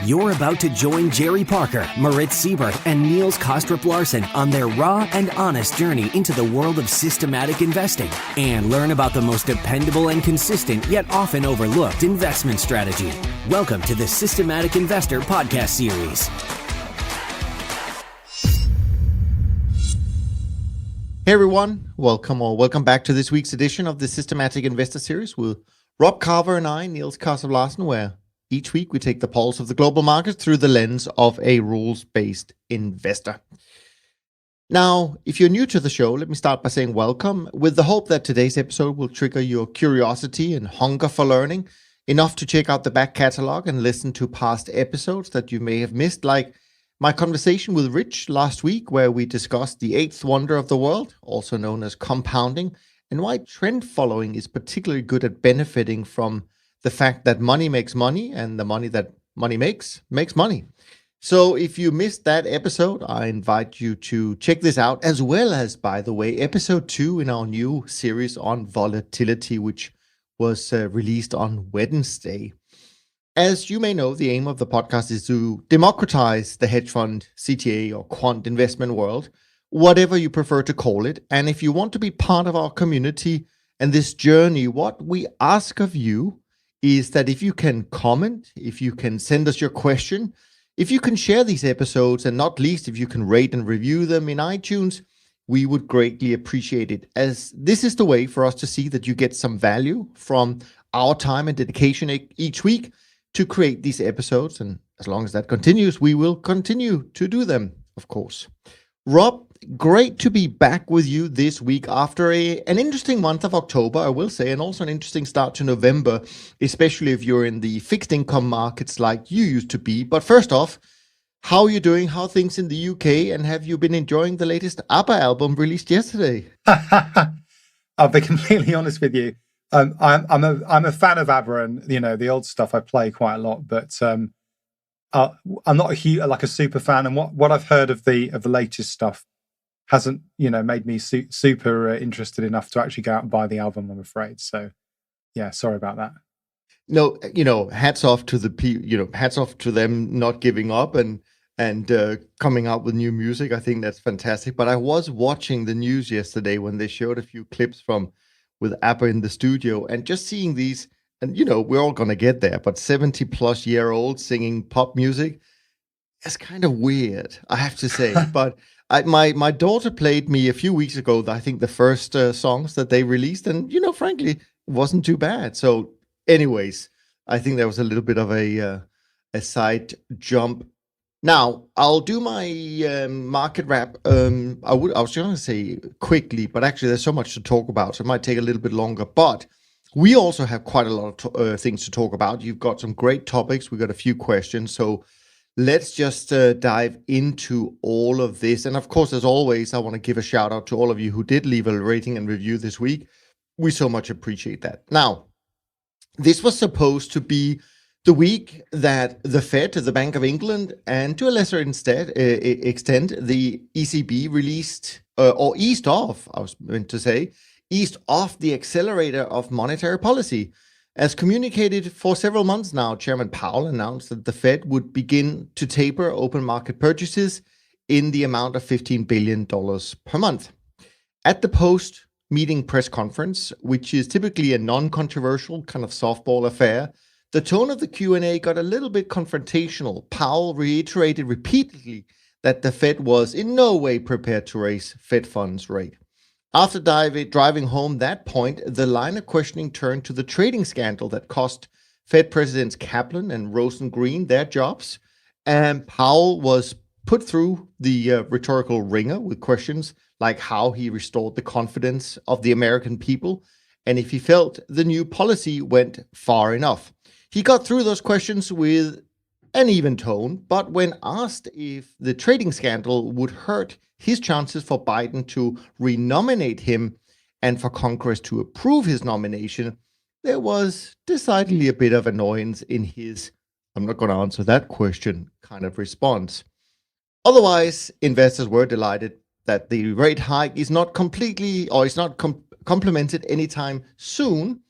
You're about to join Jerry Parker, Moritz Siebert, and Niels Kostrup Larsen on their raw and honest journey into the world of systematic investing and learn about the most dependable and consistent yet often overlooked investment strategy. Welcome to the Systematic Investor podcast series. Hey everyone, welcome back to this week's edition of the Systematic Investor Series with Rob Carver and I, Niels Kostrup Larsen, where each week we take the pulse of the global markets through the lens of a rules-based investor. Now, if you're new to the show, let me start by saying welcome, with the hope that today's episode will trigger your curiosity and hunger for learning, enough to check out the back catalog and listen to past episodes that you may have missed, like my conversation with Rich last week, where we discussed the eighth wonder of the world, also known as compounding, and why trend following is particularly good at benefiting from the fact that money makes money, and the money that money makes money. So if you missed that episode, I invite you to check this out, as well as, by the way, episode 2 in our new series on volatility, which was released on Wednesday. As you may know, the aim of the podcast is to democratize the hedge fund, CTA, or quant investment world, whatever you prefer to call it. And if you want to be part of our community and this journey, what we ask of you is that if you can comment, if you can send us your question, if you can share these episodes, and not least if you can rate and review them in iTunes, we would greatly appreciate it, as this is the way for us to see that you get some value from our time and dedication each week to create these episodes. And as long as that continues, we will continue to do them, of course. Rob, great to be back with you this week after an interesting month of October, I will say, and also an interesting start to November, especially if you're in the fixed income markets like you used to be. But first off, how are you doing? How are things in the UK? And have you been enjoying the latest ABBA album released yesterday? I'll be completely honest with you. I'm a fan of ABBA, and the old stuff I play quite a lot, but I'm not a super fan. And what I've heard of the latest stuff hasn't made me super interested enough to actually go out and buy the album, I'm afraid. So yeah, sorry about that. No, hats off to hats off to them not giving up and coming out with new music. I think that's fantastic. But I was watching the news yesterday when they showed a few clips with ABBA in the studio, and just seeing these, and we're all going to get there, but 70-plus-year-olds singing pop music is kind of weird, I have to say. But my daughter played me a few weeks ago, I think, the first songs that they released, and frankly, it wasn't too bad. So anyways, I think there was a little bit of a side jump. Now, I'll do my market wrap. I was going to say quickly, but actually there's so much to talk about, so it might take a little bit longer. But we also have quite a lot of things to talk about. You've got some great topics. We've got a few questions. So let's just dive into all of this. And of course, as always, I want to give a shout out to all of you who did leave a rating and review this week. We so much appreciate that. Now, this was supposed to be the week that the Fed, the Bank of England, and to a lesser extent, the ECB released or eased off the accelerator of monetary policy. As communicated for several months now, Chairman Powell announced that the Fed would begin to taper open market purchases in the amount of $15 billion per month. At the post-meeting press conference, which is typically a non-controversial kind of softball affair, the tone of the Q&A got a little bit confrontational. Powell reiterated repeatedly that the Fed was in no way prepared to raise Fed funds rate. After driving home that point, the line of questioning turned to the trading scandal that cost Fed Presidents Kaplan and Rosengreen their jobs. And Powell was put through the rhetorical ringer with questions like how he restored the confidence of the American people and if he felt the new policy went far enough. He got through those questions with an even tone, but when asked if the trading scandal would hurt his chances for Biden to renominate him and for Congress to approve his nomination, there was decidedly a bit of annoyance in his "I'm not going to answer that question" kind of response. Otherwise, investors were delighted that the rate hike is not completely, or is not complemented anytime soon,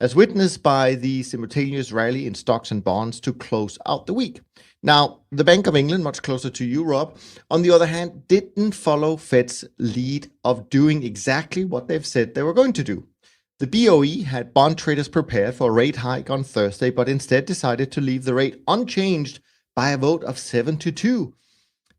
as witnessed by the simultaneous rally in stocks and bonds to close out the week. Now, the Bank of England, much closer to you, Rob, on the other hand, didn't follow Fed's lead of doing exactly what they've said they were going to do. The BOE had bond traders prepared for a rate hike on Thursday, but instead decided to leave the rate unchanged by a vote of 7-2.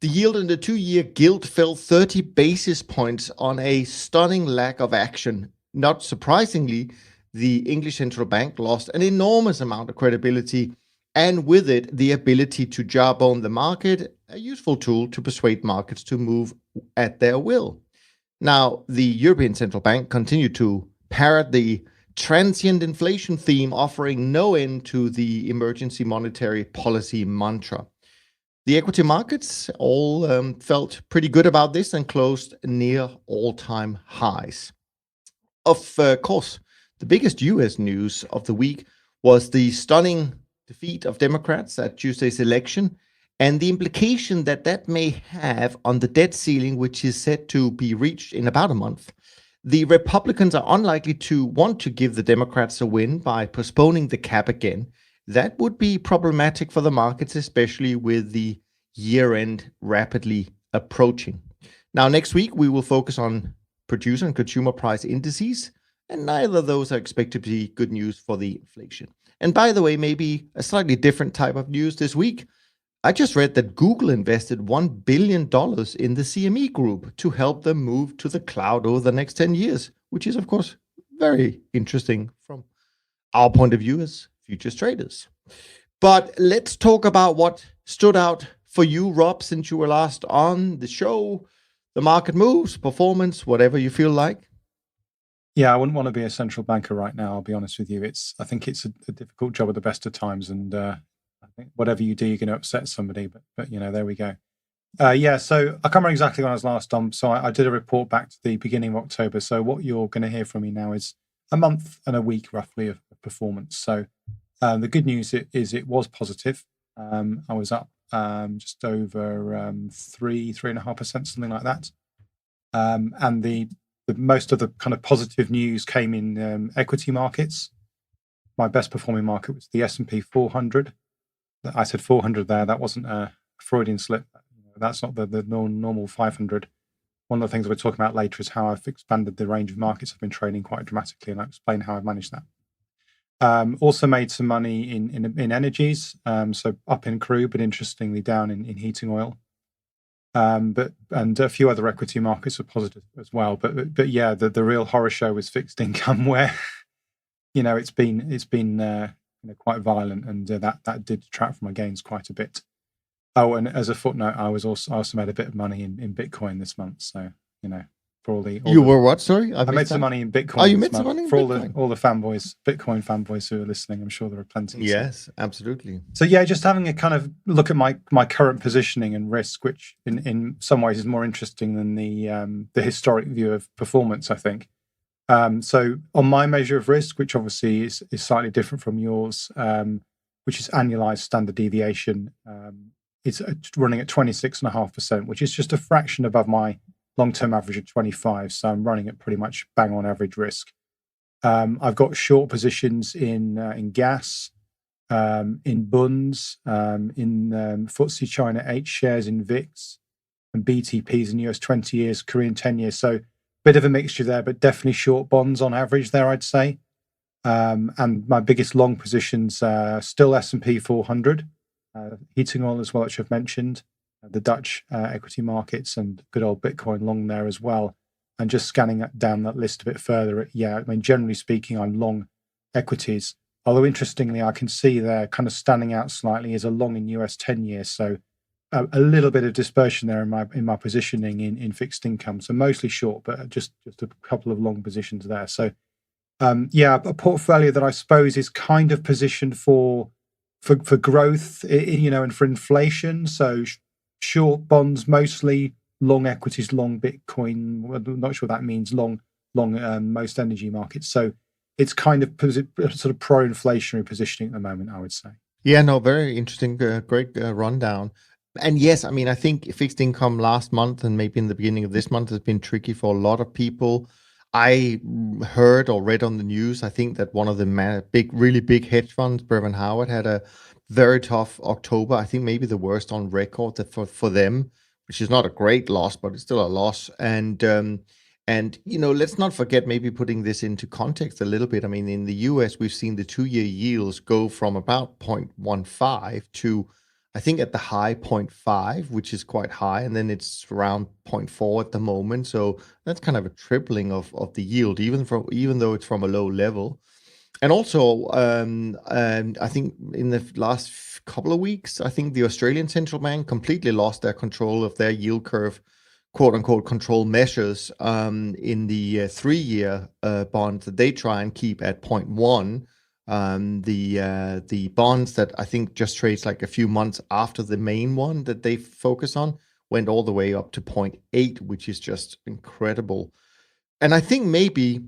The yield in the 2-year gilt fell 30 basis points on a stunning lack of action. Not surprisingly, the English Central Bank lost an enormous amount of credibility, and with it, the ability to jawbone the market, a useful tool to persuade markets to move at their will. Now, the European Central Bank continued to parrot the transient inflation theme, offering no end to the emergency monetary policy mantra. The equity markets all felt pretty good about this and closed near all-time highs. Of course, the biggest US news of the week was the stunning defeat of Democrats at Tuesday's election and the implication that that may have on the debt ceiling, which is set to be reached in about a month. The Republicans are unlikely to want to give the Democrats a win by postponing the cap again. That would be problematic for the markets, especially with the year-end rapidly approaching. Now, next week, we will focus on producer and consumer price indices, and neither of those are expected to be good news for the inflation. And by the way, maybe a slightly different type of news this week. I just read that Google invested $1 billion in the CME Group to help them move to the cloud over the next 10 years, which is, of course, very interesting from our point of view as futures traders. But let's talk about what stood out for you, Rob, since you were last on the show. The market moves, performance, whatever you feel like. Yeah, I wouldn't want to be a central banker right now. I'll be honest with you. I think it's a difficult job at the best of times, and I think whatever you do, you're going to upset somebody. But there we go. Yeah, so I can't remember exactly when I was last on. So I did a report back to the beginning of October. So what you're going to hear from me now is a month and a week roughly of performance. So the good news is it was positive. I was up just over 3.5%, something like that. And the most of the kind of positive news came in equity markets. My best performing market was the S&P 400. I said 400 there. That wasn't a Freudian slip. That's not the normal 500. One of the things we're talking about later is how I've expanded the range of markets I've been trading quite dramatically, and I'll explain how I've managed that. Also made some money in energies, so up in crude, but interestingly down in heating oil. And a few other equity markets are positive as well. But yeah, the real horror show was fixed income, where it's been quite violent, and that did detract from my gains quite a bit. Oh, and as a footnote, I also made a bit of money in Bitcoin this month. So for all the were what? Sorry, I made some money in Bitcoin. Oh, you made some money in Bitcoin? All the fanboys, Bitcoin fanboys who are listening. I'm sure there are plenty. Yes, absolutely. So yeah, just having a kind of look at my current positioning and risk, which in some ways is more interesting than the historic view of performance, I think. So on my measure of risk, which obviously is slightly different from yours, which is annualized standard deviation, it's running at 26.5%, which is just a fraction above my long-term average of 25. So I'm running at pretty much bang on average risk. I've got short positions in gas, in bunds, in FTSE China 8 shares in VIX, and BTPs in US 20 years, Korean 10 years. So bit of a mixture there, but definitely short bonds on average there, I'd say. And my biggest long positions still S&P 400, heating oil as well, which I've mentioned, the Dutch equity markets, and good old Bitcoin long there as well. And just scanning down that list a bit further, generally speaking, I'm long equities. Although interestingly, I can see there kind of standing out slightly is a long in US 10 years. So a little bit of dispersion there in my positioning in fixed income. So mostly short, but just a couple of long positions there. So a portfolio that I suppose is kind of positioned for growth, and for inflation. So short bonds mostly, long equities, long Bitcoin. I'm not sure what that means. Long most energy markets. So it's kind of sort of pro-inflationary positioning at the moment, I would say. Yeah, no, very interesting, great rundown. And yes, I mean, I think fixed income last month and maybe in the beginning of this month has been tricky for a lot of people. I heard or read on the news, I think that one of the really big hedge funds, Brevan Howard, had a very tough October. I think maybe the worst on record for them, which is not a great loss, but it's still a loss. And let's not forget, maybe putting this into context a little bit. I mean, in the US, we've seen the 2-year yields go from about 0.15 to, I think, at the high 0.5, which is quite high, and then it's around 0.4 at the moment. So that's kind of a tripling of the yield, even though it's from a low level. And also, I think in the last couple of weeks, I think the Australian Central Bank completely lost their control of their yield curve, quote unquote, control measures in the 3-year bond that they try and keep at 0.1. The bonds that I think just trades like a few months after the main one that they focus on went all the way up to 0.8, which is just incredible. And I think maybe,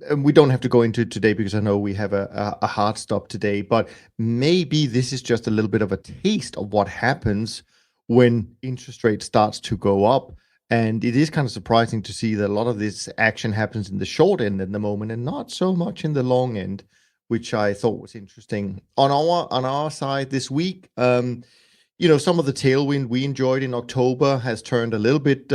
and we don't have to go into it today because I know we have a hard stop today, but maybe this is just a little bit of a taste of what happens when interest rate starts to go up. And it is kind of surprising to see that a lot of this action happens in the short end at the moment and not so much in the long end, which I thought was interesting. On our side this week, some of the tailwind we enjoyed in October has turned a little bit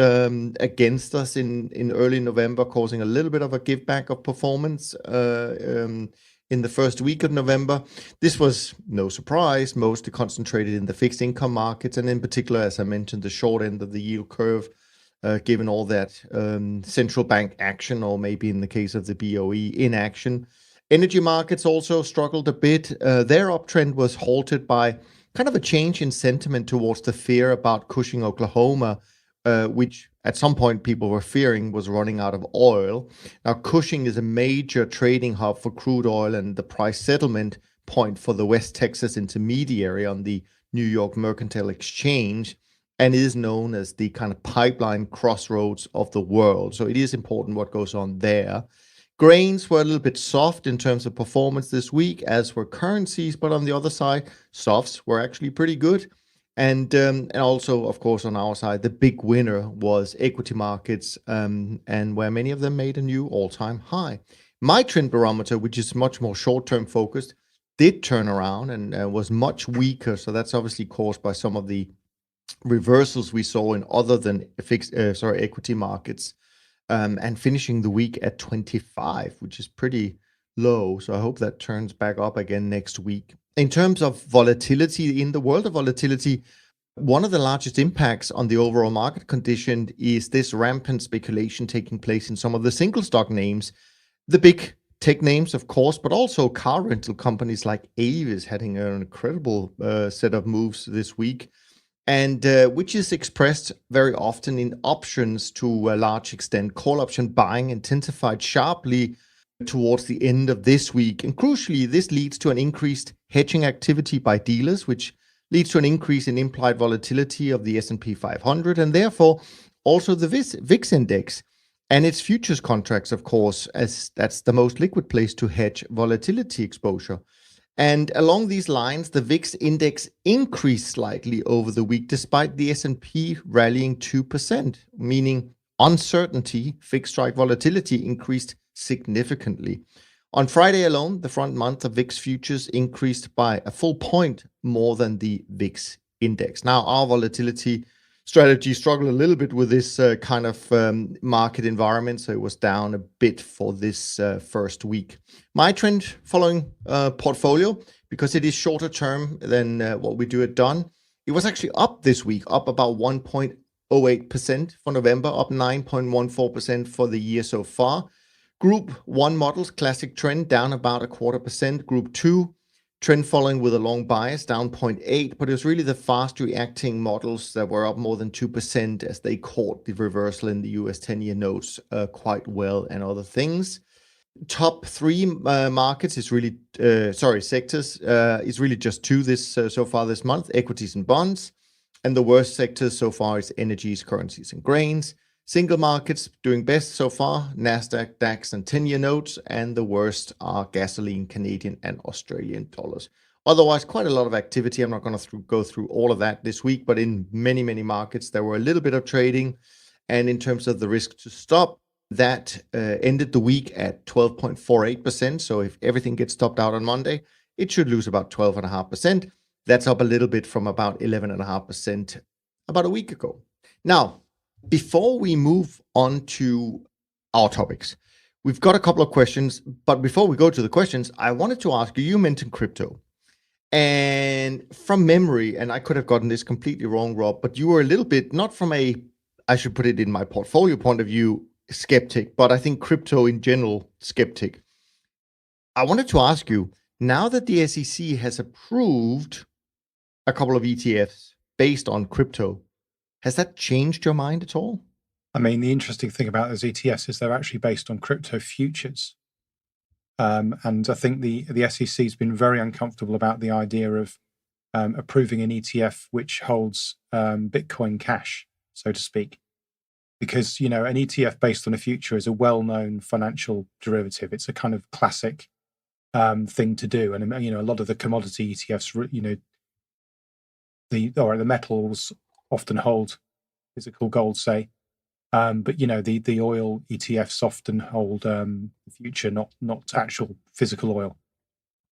against us in early November, causing a little bit of a give back of performance in the first week of November. This was no surprise, mostly concentrated in the fixed income markets, and in particular, as I mentioned, the short end of the yield curve, given all that central bank action, or maybe in the case of the BOE, inaction. Energy markets also struggled a bit. Their uptrend was halted by kind of a change in sentiment towards the fear about Cushing, Oklahoma, which at some point people were fearing was running out of oil. Now, Cushing is a major trading hub for crude oil and the price settlement point for the West Texas intermediary on the New York Mercantile Exchange, and is known as the kind of pipeline crossroads of the world. So it is important what goes on there. Grains were a little bit soft in terms of performance this week, as were currencies, but on the other side, softs were actually pretty good. And also, of course, on our side, the big winner was equity markets, and where many of them made a new all-time high. My trend barometer, which is much more short-term focused, did turn around and was much weaker. So that's obviously caused by some of the reversals we saw in other than equity markets, and finishing the week at 25, which is pretty low. So I hope that turns back up again next week. In terms of volatility, in the world of volatility, one of the largest impacts on the overall market condition is this rampant speculation taking place in some of the single stock names, the big tech names, of course, but also car rental companies like Avis having an incredible set of moves this week, and which is expressed very often in options to a large extent. Call option buying intensified sharply towards the end of this week. And crucially, this leads to an increased hedging activity by dealers, which leads to an increase in implied volatility of the S&P 500, and therefore also the VIX index and its futures contracts, of course, as that's the most liquid place to hedge volatility exposure. And along these lines, the VIX index increased slightly over the week, despite the S&P rallying 2%, meaning uncertainty, fixed strike volatility increased significantly. On Friday alone, the front month of VIX futures increased by a full point more than the VIX index. Now, our volatility strategy struggled a little bit with this kind of market environment, so it was down a bit for this first week. My trend following portfolio, because it is shorter term than what we do at Dunn, it was actually up this week, up about 1.08% for November, up 9.14% for the year so far. Group 1 models, classic trend, down about 0.25%. Group 2, trend following with a long bias, down 0.8%, but it was really the fast reacting models that were up more than 2% as they caught the reversal in the US 10-year notes quite well, and other things. Top 3 markets is really, sectors is really just 2 so far this month, equities and bonds. And the worst sectors so far is energies, currencies, and grains. Single markets doing best so far, NASDAQ, DAX, and 10-year notes, and the worst are gasoline, Canadian, and Australian dollars. Otherwise, quite a lot of activity. I'm not going to go through all of that this week, but in many, many markets, there were a little bit of trading. And in terms of the risk to stop, That ended the week at 12.48%. So if everything gets stopped out on Monday, it should lose about 12.5%. That's up a little bit from about 11.5% about a week ago. Now, before we move on to our topics, we've got a couple of questions. But before we go to the questions, I wanted to ask you, you mentioned crypto. And from memory, and I could have gotten this completely wrong, Rob, but you were a little bit, not from a, I should put it in my portfolio point of view, skeptic, but I think crypto in general, skeptic. I wanted to ask you, now that the SEC has approved a couple of ETFs based on crypto, has that changed your mind at all? I mean, the interesting thing about those ETFs is they're actually based on crypto futures. And I think the SEC has been very uncomfortable about the idea of approving an ETF which holds Bitcoin Cash, so to speak. Because, an ETF based on a future is a well-known financial derivative. It's a kind of classic thing to do. And, a lot of the commodity ETFs, the metals often hold physical gold, say. But the oil ETFs often hold the future, not actual physical oil.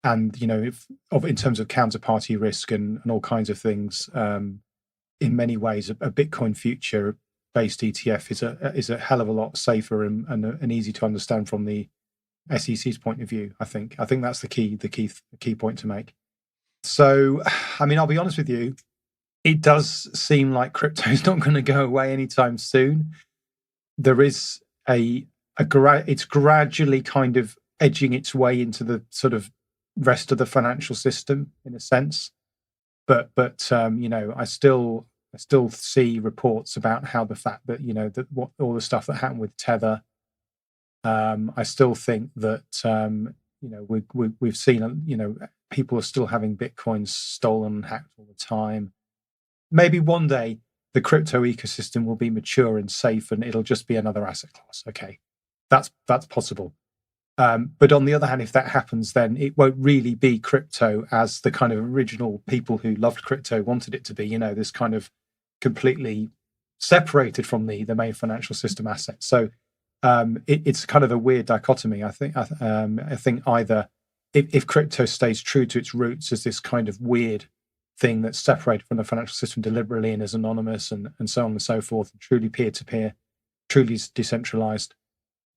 And in terms of counterparty risk and all kinds of things, in many ways, a Bitcoin future based ETF is a hell of a lot safer and easy to understand from the SEC's point of view. I think that's the key point to make. So, I mean, I'll be honest with you, it does seem like crypto is not going to go away anytime soon. There is it's gradually kind of edging its way into the sort of rest of the financial system in a sense. But I still see reports about how the fact that that what all the stuff that happened with Tether. I still think that we've seen people are still having Bitcoins stolen and hacked all the time. Maybe one day the crypto ecosystem will be mature and safe, and it'll just be another asset class. Okay, that's possible. But on the other hand, if that happens, then it won't really be crypto as the kind of original people who loved crypto wanted it to be. This kind of completely separated from the main financial system asset. So it's kind of a weird dichotomy. I think either if crypto stays true to its roots as this kind of weird thing that's separated from the financial system deliberately and is anonymous and so on and so forth, truly peer-to-peer, truly decentralized,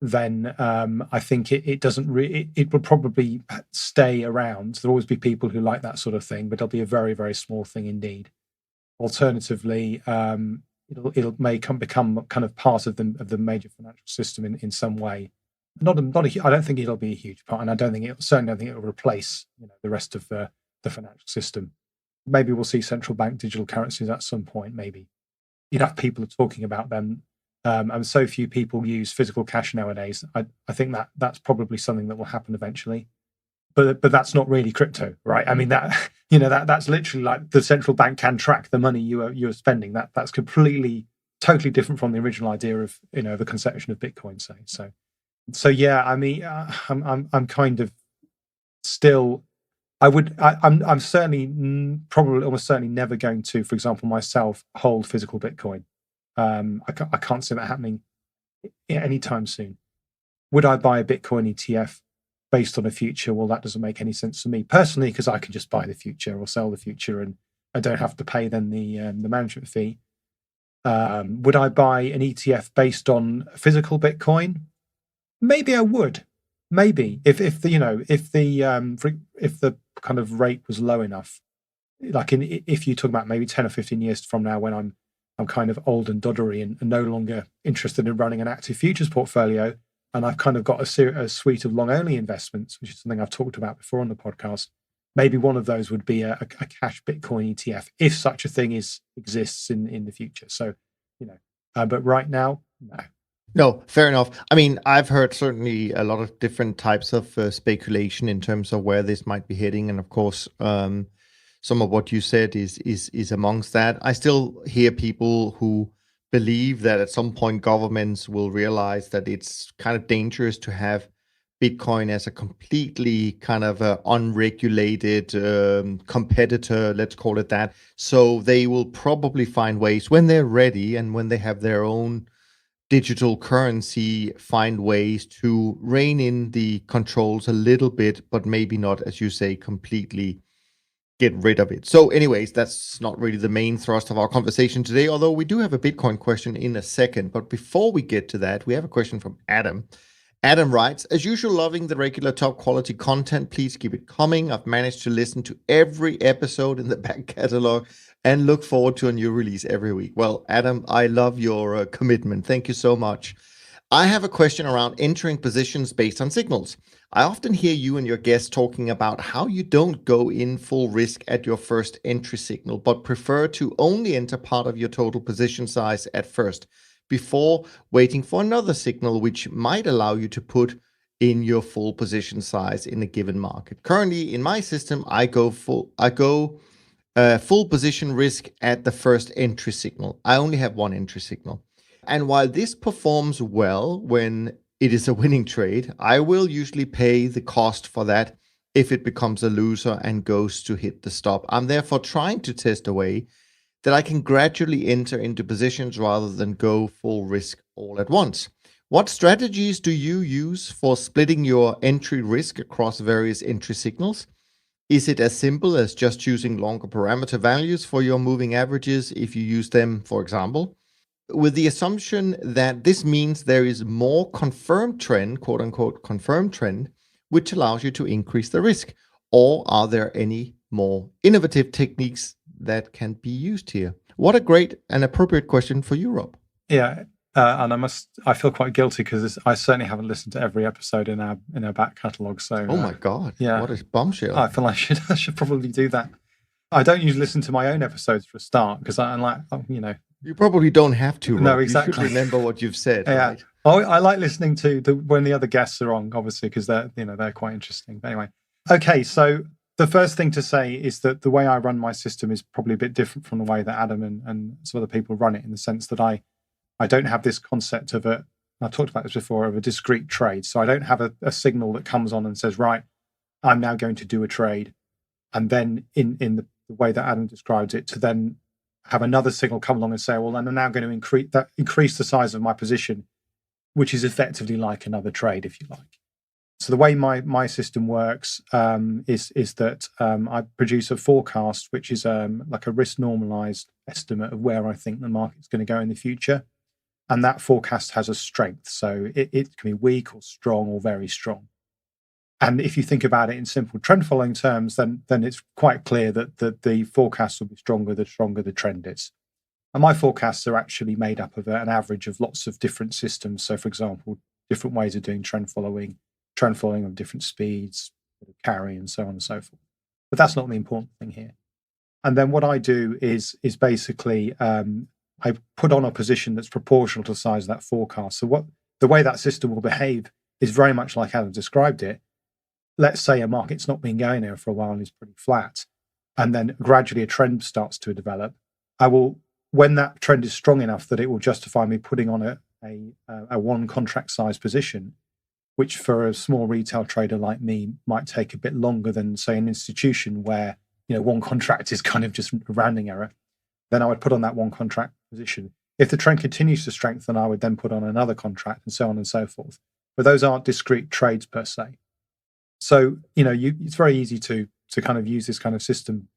then I think it doesn't it will probably stay around. There'll always be people who like that sort of thing, but it'll be a very, very small thing indeed. Alternatively, it may become kind of part of the major financial system in some way. I don't think it'll be a huge part, and I certainly don't think it will replace the rest of the financial system. Maybe we'll see central bank digital currencies at some point. Maybe enough people are talking about them, and so few people use physical cash nowadays. I think that's probably something that will happen eventually. But that's not really crypto, right? I mean that's literally like the central bank can track the money you're spending. That's completely, totally different from the original idea of the conception of Bitcoin, say. So yeah, I mean, I'm kind of still. I'm certainly probably almost certainly never going to, for example, myself, hold physical Bitcoin. I can't see that happening anytime soon. Would I buy a Bitcoin ETF based on a future? Well, that doesn't make any sense to me personally, because I can just buy the future or sell the future, and I don't have to pay then the management fee. Would I buy an ETF based on physical Bitcoin? Maybe I would. Maybe if the kind of rate was low enough, like if you talk about maybe 10 or 15 years from now, when I'm kind of old and doddery and no longer interested in running an active futures portfolio, and I've kind of got a suite of long only investments, which is something I've talked about before on the podcast. Maybe one of those would be a cash Bitcoin ETF, if such a thing exists in the future. So, but right now, no. No, fair enough. I mean, I've heard certainly a lot of different types of speculation in terms of where this might be heading, and of course, some of what you said is amongst that. I still hear people who believe that at some point governments will realize that it's kind of dangerous to have Bitcoin as a completely kind of unregulated competitor, let's call it that. So they will probably find ways when they're ready and when they have their own digital currency find ways to rein in the controls a little bit, but maybe not, as you say, completely get rid of it. So anyways, that's not really the main thrust of our conversation today, although we do have a Bitcoin question in a second. But before we get to that, we have a question from Adam. Adam writes, as usual, loving the regular top quality content. Please keep it coming. I've managed to listen to every episode in the back catalog and look forward to a new release every week. Well, Adam, I love your commitment. Thank you so much. I have a question around entering positions based on signals. I often hear you and your guests talking about how you don't go in full risk at your first entry signal, but prefer to only enter part of your total position size at first, before waiting for another signal, which might allow you to put in your full position size in a given market. Currently, in my system, I go full position risk at the first entry signal. I only have one entry signal. And while this performs well when it is a winning trade, I will usually pay the cost for that if it becomes a loser and goes to hit the stop. I'm therefore trying to test a way that I can gradually enter into positions rather than go full risk all at once. What strategies do you use for splitting your entry risk across various entry signals? Is it as simple as just choosing longer parameter values for your moving averages if you use them, for example? With the assumption that this means there is more confirmed trend, quote unquote, confirmed trend, which allows you to increase the risk? Or are there any more innovative techniques that can be used here? What a great and appropriate question for you, Rob. Yeah. And I feel quite guilty because I certainly haven't listened to every episode in our back catalogue. So, oh my God. Yeah. What a bombshell. I feel I should probably do that. I don't usually listen to my own episodes for a start because I'm like, you probably don't have to, Rob. No, exactly. You should remember what you've said. Yeah. Right? I like listening to when the other guests are on, obviously, because they're quite interesting. But anyway, okay. So the first thing to say is that the way I run my system is probably a bit different from the way that Adam and some other people run it, in the sense that I don't have this concept of I've talked about this before, of a discrete trade. So I don't have a signal that comes on and says, right, I'm now going to do a trade. And then in the way that Adam describes it, to then have another signal come along and say, well, then I'm now going to increase the size of my position, which is effectively like another trade, if you like. So the way my system works is that I produce a forecast, which is like a risk normalized estimate of where I think the market's going to go in the future. And that forecast has a strength. So it can be weak or strong or very strong. And if you think about it in simple trend following terms, then it's quite clear that the forecast will be stronger the stronger the trend is. And my forecasts are actually made up of an average of lots of different systems. So, for example, different ways of doing trend following of different speeds, carry, and so on and so forth. But that's not the important thing here. And then what I do is basically I put on a position that's proportional to the size of that forecast. So the way that system will behave is very much like Adam described it. Let's say a market's not been going there for a while and is pretty flat, and then gradually a trend starts to develop. I will, when that trend is strong enough that it will justify me putting on a one contract size position, which for a small retail trader like me might take a bit longer than, say, an institution where one contract is kind of just a rounding error. Then I would put on that one contract position. If the trend continues to strengthen, I would then put on another contract, and so on and so forth. But those aren't discrete trades per se. So, it's very easy to kind of use this kind of system.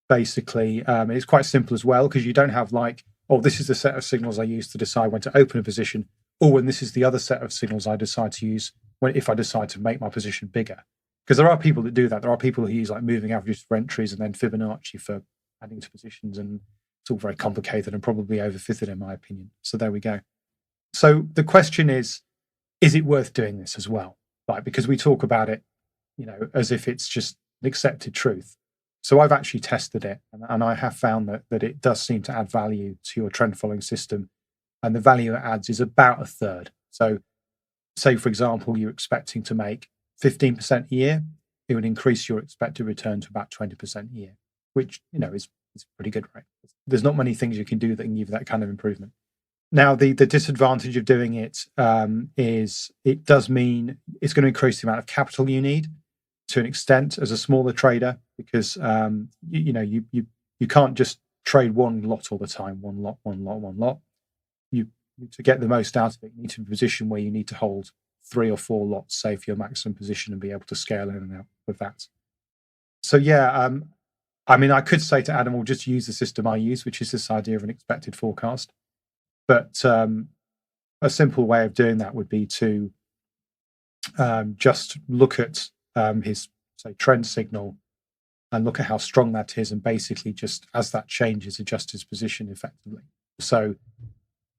Basically, it's quite simple as well, because you don't have like, oh, this is the set of signals I use to decide when to open a position, and this is the other set of signals I decide to use if I decide to make my position bigger. Because there are people that do that. There are people who use like moving averages for entries and then Fibonacci for adding to positions, and it's all very complicated and probably overfitted in my opinion. So there we go. So the question is it worth doing this as well? Right? Because we talk about it as if it's just an accepted truth. So I've actually tested it, and I have found that it does seem to add value to your trend following system. And the value it adds is about a third. So say, for example, you're expecting to make 15% a year, it would increase your expected return to about 20% a year, which, is pretty good, right? There's not many things you can do that can give you that kind of improvement. Now, the disadvantage of doing it is it does mean it's going to increase the amount of capital you need to an extent as a smaller trader, because you can't just trade one lot all the time, one lot. to get the most out of it, you need to be in a position where you need to hold 3 or 4 lots, say, for your maximum position, and be able to scale in and out with that. So yeah, I mean, I could say to Adam, we'll just use the system I use, which is this idea of an expected forecast. But a simple way of doing that would be to just look at his, say, trend signal and look at how strong that is, and basically just as that changes, adjust his position effectively. So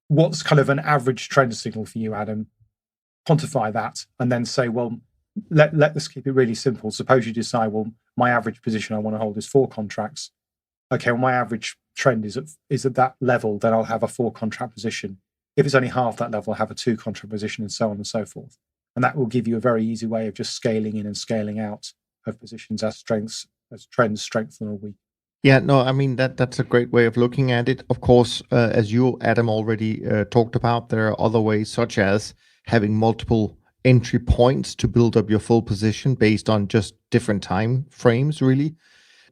what's kind of an average trend signal for you, Adam? Quantify that and then say, well, let's keep it really simple. Suppose you decide, well, my average position I want to hold is 4 contracts. Okay, well, my average trend is at that level, then I'll have a 4 contract position. If it's only half that level, I'll have a 2 contract position, and so on and so forth. And that will give you a very easy way of just scaling in and scaling out of positions as trends strengthen or weaken. Yeah, no, I mean, that's a great way of looking at it. Of course, as you, Adam, already talked about, there are other ways, such as having multiple entry points to build up your full position based on just different time frames, really.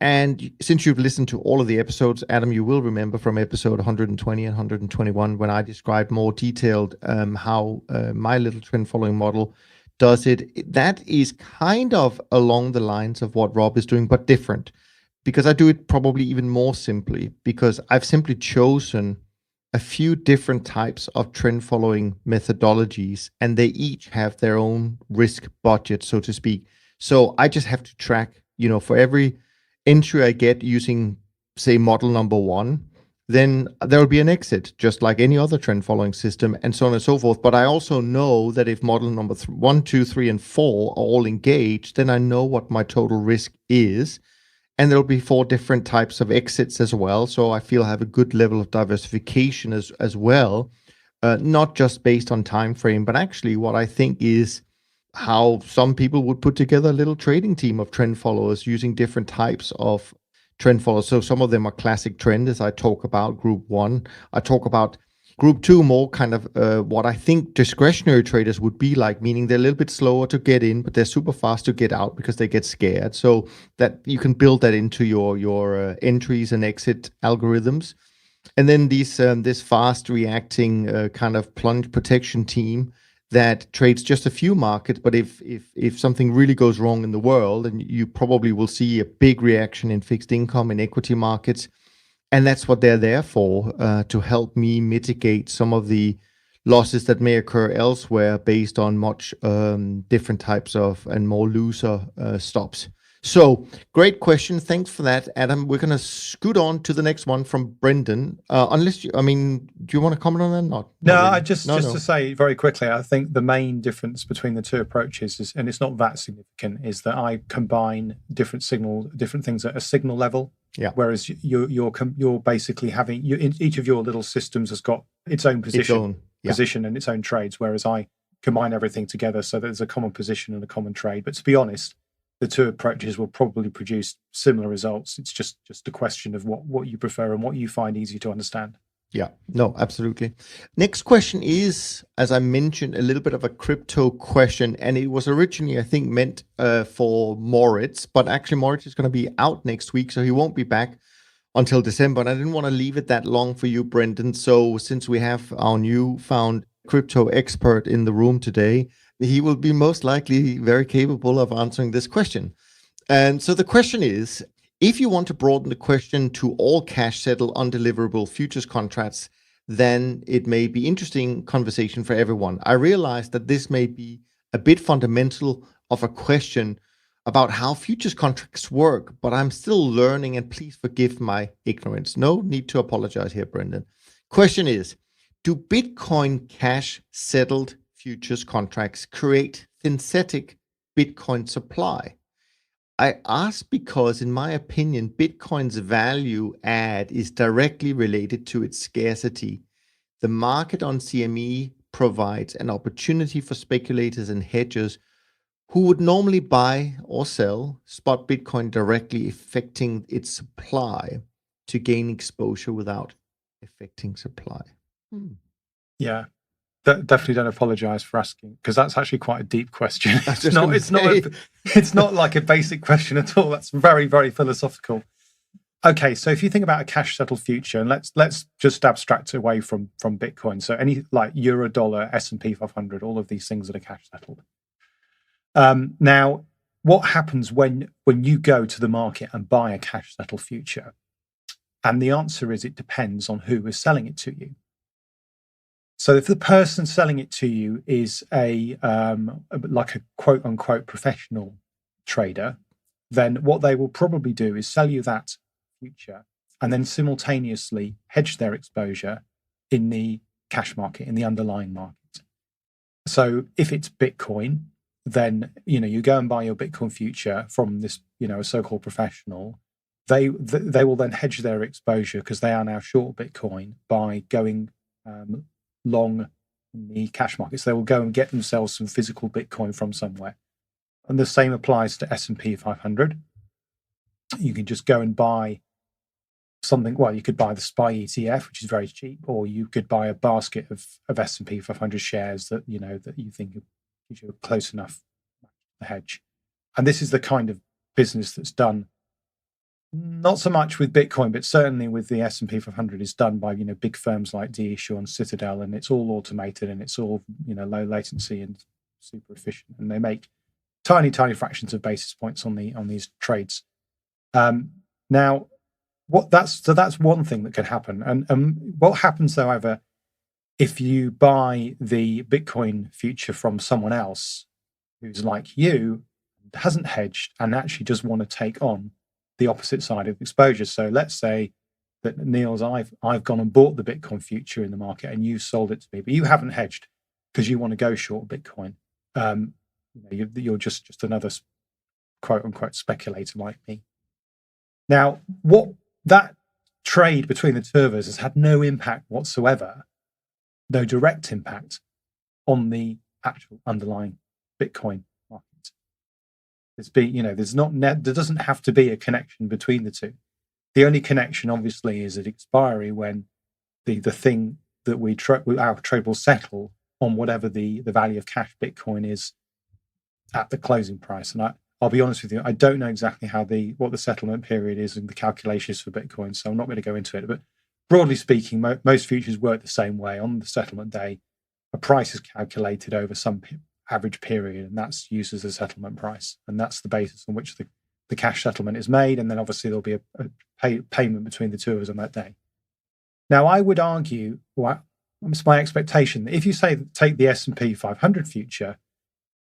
And since you've listened to all of the episodes, Adam, you will remember from episode 120 and 121 when I described more detailed how my little trend following model does it. That is kind of along the lines of what Rob is doing, but different, because I do it probably even more simply, because I've simply chosen a few different types of trend following methodologies, and they each have their own risk budget, so to speak. So I just have to track, for every entry I get using, say, model number 1, then there will be an exit, just like any other trend following system, and so on and so forth. But I also know that if model number 1, 2, 3, and 4 are all engaged, then I know what my total risk is. And there'll be 4 different types of exits as well. So I feel I have a good level of diversification as well, not just based on time frame, but actually what I think is how some people would put together a little trading team of trend followers using different types of trend followers. So some of them are classic trend, as I talk about group 1. I talk about group 2, more kind of what I think discretionary traders would be like, meaning they're a little bit slower to get in, but they're super fast to get out because they get scared. So that you can build that into your entries and exit algorithms. And then this fast reacting kind of plunge protection team that trades just a few markets, but if something really goes wrong in the world, and you probably will see a big reaction in fixed income and equity markets. And that's what they're there for, to help me mitigate some of the losses that may occur elsewhere based on much different types of and more looser stops. So great question. Thanks for that, Adam. We're going to scoot on to the next one from Brendan. Do you want to comment on that? Not really. No, just to say very quickly, I think the main difference between the 2 approaches is, and it's not that significant, is that I combine different things at a signal level. Yeah. Whereas you're basically having each of your little systems has got its own position, and its own trades. Whereas I combine everything together so that there's a common position and a common trade. But to be honest, the 2 approaches will probably produce similar results. It's just a question of what you prefer and what you find easy to understand. Yeah, no, absolutely. Next question is, as I mentioned, a little bit of a crypto question, and it was originally, I think, meant for Moritz, but actually Moritz is going to be out next week, so he won't be back until December, and I didn't want to leave it that long for you, Brendan. So since we have our newfound crypto expert in the room today, he will be most likely very capable of answering this question. And so the question is, if you want to broaden the question to all cash settle undeliverable futures contracts, then it may be interesting conversation for everyone. I realize that this may be a bit fundamental of a question about how futures contracts work, but I'm still learning, and please forgive my ignorance. No need to apologize here, Brendan. Question is, do Bitcoin cash settled futures contracts create synthetic Bitcoin supply? I ask because, in my opinion, Bitcoin's value add is directly related to its scarcity. The market on CME provides an opportunity for speculators and hedgers who would normally buy or sell spot Bitcoin directly, affecting its supply, to gain exposure without affecting supply. Yeah. Definitely don't apologize for asking, because that's actually quite a deep question. It's not like a basic question at all. That's very, very philosophical. Okay, so if you think about a cash settled future, and let's just abstract away from Bitcoin. So any like euro, dollar, S&P 500, all of these things that are cash settled. Now, what happens when you go to the market and buy a cash settled future? And the answer is it depends on who is selling it to you. So if the person selling it to you is like a quote unquote professional trader, then what they will probably do is sell you that future and then simultaneously hedge their exposure in the cash market, in the underlying market. So if it's Bitcoin, then you go and buy your Bitcoin future from this a so-called professional. They will then hedge their exposure because they are now short Bitcoin by going long in the cash markets. They will go and get themselves some physical Bitcoin from somewhere. And the same applies to S&P 500. You can just go and buy something. Well, you could buy the SPY ETF, which is very cheap, or you could buy a basket of S&P 500 shares that you think gives you a close enough hedge. And this is the kind of business that's done, not so much with Bitcoin, but certainly with the S&P 500, is done by big firms like DeEschar and Citadel, and it's all automated and it's all low latency and super efficient, and they make tiny fractions of basis points on these trades. Now, that's one thing that could happen, and what happens, however, if you buy the Bitcoin future from someone else who's like you, hasn't hedged, and actually just want to take on the opposite side of exposure. So let's say that Niels, I've gone and bought the Bitcoin future in the market, and you sold it to me, but you haven't hedged because you want to go short Bitcoin. You're just another quote unquote speculator like me. Now, what that trade between the two of us has had no impact whatsoever, no direct impact on the actual underlying Bitcoin market. There doesn't have to be a connection between the two. The only connection, obviously, is at expiry, when the thing that our trade will settle on whatever the value of cash Bitcoin is at the closing price. And I'll be honest with you, I don't know exactly what the settlement period is and the calculations for Bitcoin, so I'm not going to go into it. But broadly speaking, most futures work the same way. On the settlement day, a price is calculated over some average period, and that's used as a settlement price, and that's the basis on which the cash settlement is made. And then obviously there'll be a payment between the two of us on that day. Now, I would argue, it's my expectation, that if you take the S&P 500 future,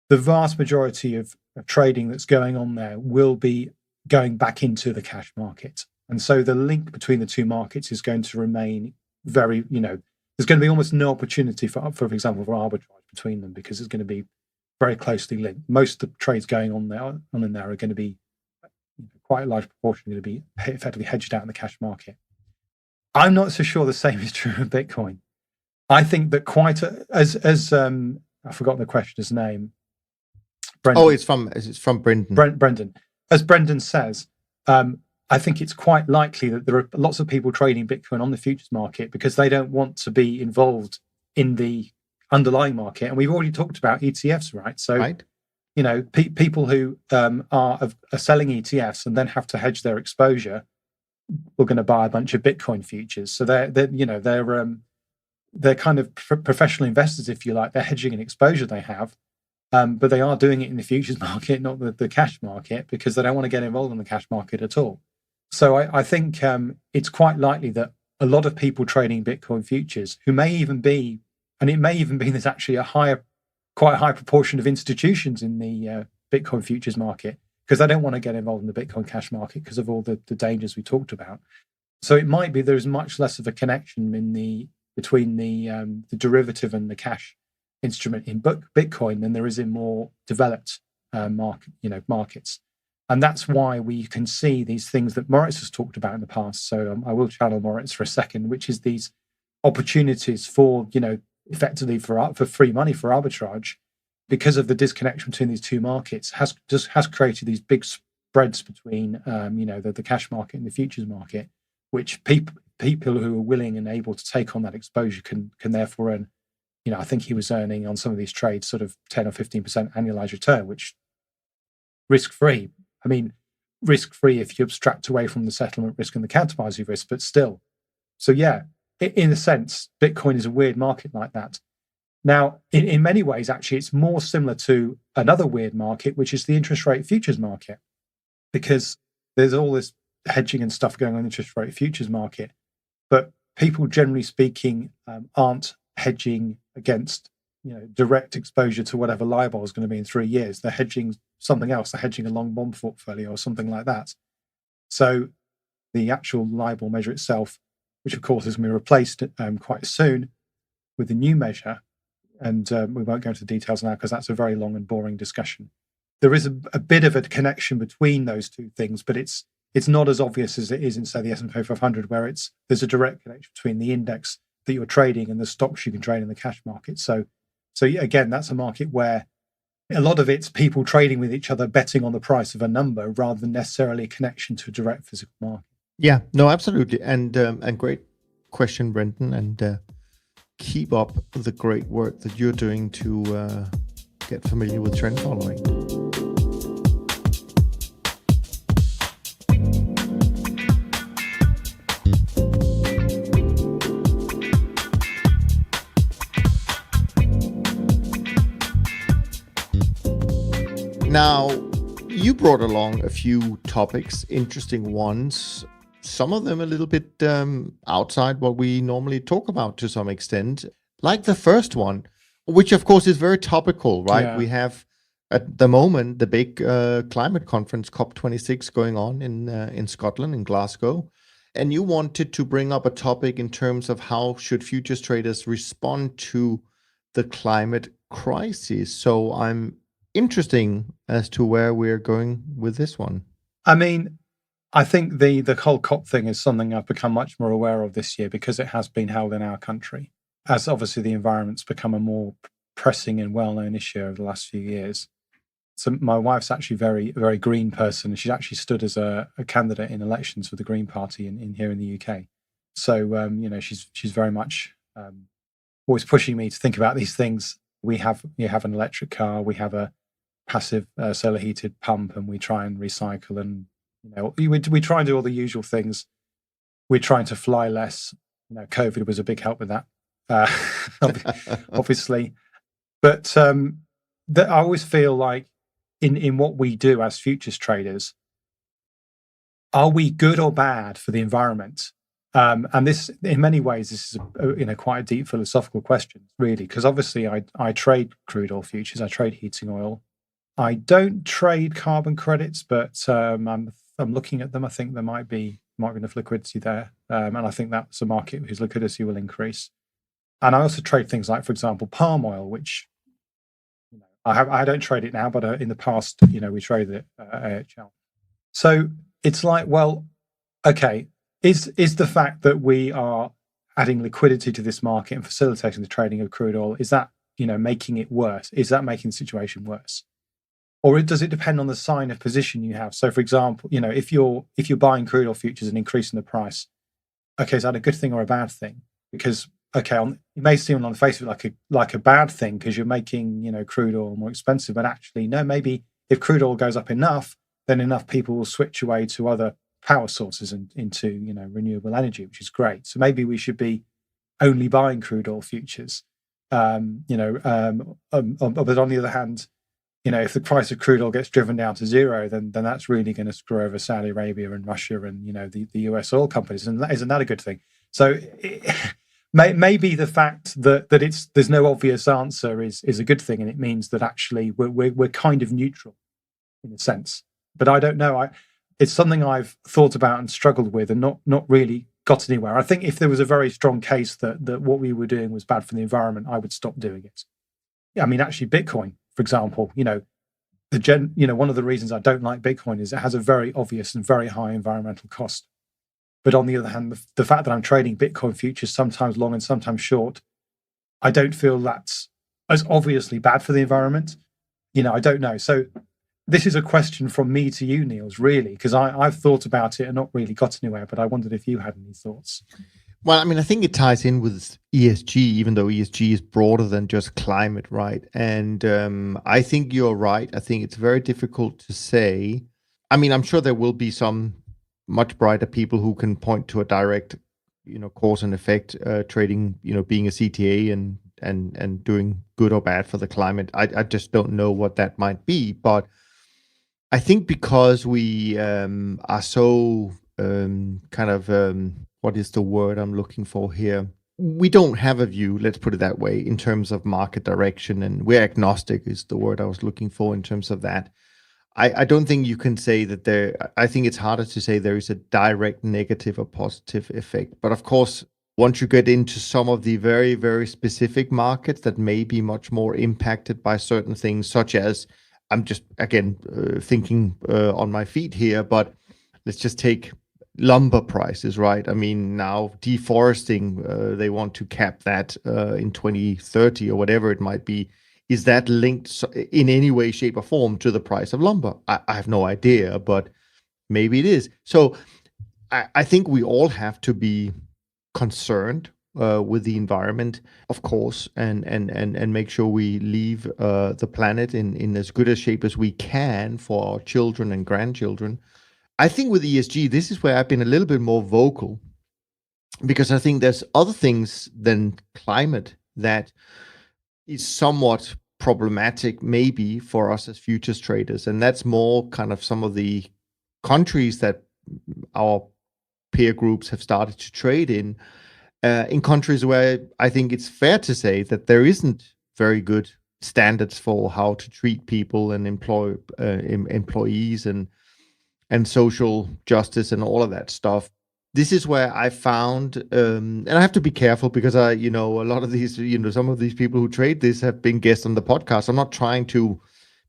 the vast majority of trading that's going on there will be going back into the cash market, and so the link between the two markets is going to remain very, there's going to be almost no opportunity for example, for arbitrage between them, because it's going to be very closely linked. Most of the trades going on in there are going to be quite a large proportion going to be effectively hedged out in the cash market. I'm not so sure the same is true of Bitcoin. I think that as I've forgotten the questioner's name. Brendan. Oh, it's from Brendan. Brendan. As Brendan says, I think it's quite likely that there are lots of people trading Bitcoin on the futures market because they don't want to be involved in the underlying market. And we've already talked about ETFs, right? So, right. People who are selling ETFs and then have to hedge their exposure, we're going to buy a bunch of Bitcoin futures. So they're kind of professional investors, if you like. They're hedging an exposure they have, but they are doing it in the futures market, not the cash market, because they don't want to get involved in the cash market at all. So I think it's quite likely that a lot of people trading Bitcoin futures, who may even be, and it may even be there's actually quite a high proportion of institutions in the Bitcoin futures market, because they don't want to get involved in the Bitcoin cash market because of all the dangers we talked about. So it might be there's much less of a connection between the derivative and the cash instrument in Bitcoin than there is in more developed markets. And that's why we can see these things that Moritz has talked about in the past. So I will channel Moritz for a second, which is these opportunities for, effectively for free money, for arbitrage, because of the disconnection between these two markets has created these big spreads between, the cash market and the futures market, which people who are willing and able to take on that exposure can therefore earn. I think he was earning on some of these trades sort of 10 or 15% annualized return, which risk-free. I mean, risk-free if you abstract away from the settlement risk and the counterparty risk, but still. So yeah, in a sense, Bitcoin is a weird market like that. Now, in many ways, actually, it's more similar to another weird market, which is the interest rate futures market, because there's all this hedging and stuff going on in the interest rate futures market, but people, generally speaking, aren't hedging against direct exposure to whatever LIBOR is going to be in 3 years. They're hedging something else. They're hedging a long bond portfolio or something like that. So the actual LIBOR measure itself, which of course is going to be replaced quite soon with the new measure, and we won't go into the details now because that's a very long and boring discussion. There is a bit of a connection between those two things, but it's not as obvious as it is in, say, the S&P 500, where there's a direct connection between the index that you're trading and the stocks you can trade in the cash market. So again, that's a market where a lot of it's people trading with each other, betting on the price of a number rather than necessarily a connection to a direct physical market. Yeah, no, absolutely. And great question, Brendan. And keep up the great work that you're doing to get familiar with trend following. Now, you brought along a few topics, interesting ones, some of them a little bit outside what we normally talk about to some extent, like the first one, which of course is very topical, right? Yeah. We have at the moment the big climate conference, COP26, going on in Scotland, in Glasgow. And you wanted to bring up a topic in terms of how should futures traders respond to the climate crisis. So I'm interesting as to where we're going with this one. I mean, I think the whole COP thing is something I've become much more aware of this year because it has been held in our country, as obviously the environment's become a more pressing and well-known issue over the last few years. So my wife's actually very, very green person. She's actually stood as a candidate in elections for the Green Party in here in the UK. So she's very much always pushing me to think about these things. We have an electric car, we have a passive solar heated pump, and we try and recycle, and we try and do all the usual things. We're trying to fly less. COVID was a big help with that, obviously. But I always feel like in what we do as futures traders, are we good or bad for the environment? And this, in many ways, this is quite a deep philosophical question, really, because obviously I trade crude oil futures, I trade heating oil. I don't trade carbon credits, but I'm looking at them. I think there might be enough liquidity there, and I think that's a market whose liquidity will increase. And I also trade things like, for example, palm oil, which I don't trade it now, but in the past, we traded it at AHL. So it's like, well, okay, is the fact that we are adding liquidity to this market and facilitating the trading of crude oil, is that making it worse? Is that making the situation worse? Or does it depend on the sign of position you have? So, for example, if you're buying crude oil futures and increasing the price, okay, is that a good thing or a bad thing? Because it may seem on the face of it like a bad thing because you're making crude oil more expensive, but actually no. Maybe if crude oil goes up enough, then enough people will switch away to other power sources and into renewable energy, which is great. So maybe we should be only buying crude oil futures. But on the other hand, if the price of crude oil gets driven down to zero, then that's really going to screw over Saudi Arabia and Russia and the US oil companies, and isn't that a good thing? So maybe the fact that there's no obvious answer is a good thing, and it means that actually we're kind of neutral in a sense. But I don't know. It's something I've thought about and struggled with, and not really got anywhere. I think if there was a very strong case that what we were doing was bad for the environment, I would stop doing it. I mean, actually, Bitcoin, for example, one of the reasons I don't like Bitcoin is it has a very obvious and very high environmental cost. But on the other hand, the fact that I'm trading Bitcoin futures, sometimes long and sometimes short, I don't feel that's as obviously bad for the environment. I don't know. So this is a question from me to you, Niels, really, because I've thought about it and not really got anywhere, but I wondered if you had any thoughts. Well, I mean, I think it ties in with ESG, even though ESG is broader than just climate, right? And I think you're right. I think it's very difficult to say I mean, I'm sure there will be some much brighter people who can point to a direct, cause and effect trading, being a CTA and doing good or bad for the climate. I just don't know what that might be, but I think because we are so what is the word I'm looking for here? We don't have a view, let's put it that way, in terms of market direction, and we're agnostic is the word I was looking for in terms of that. I don't think you can say that I think it's harder to say there is a direct negative or positive effect. But of course, once you get into some of the very, very specific markets that may be much more impacted by certain things, such as, I'm just, again, thinking on my feet here, but let's just take lumber prices, right? I mean, now deforesting, they want to cap that in 2030 or whatever it might be. Is that linked in any way, shape, or form to the price of lumber? I have no idea, but maybe it is. So I think we all have to be concerned with the environment, of course, and make sure we leave the planet in as good a shape as we can for our children and grandchildren. I think with ESG, this is where I've been a little bit more vocal, because I think there's other things than climate that is somewhat problematic maybe for us as futures traders. And that's more kind of some of the countries that our peer groups have started to trade in countries where I think it's fair to say that there isn't very good standards for how to treat people and employ employees and social justice and all of that stuff. This is where I found, and I have to be careful because a lot of these, some of these people who trade this have been guests on the podcast. I'm not trying to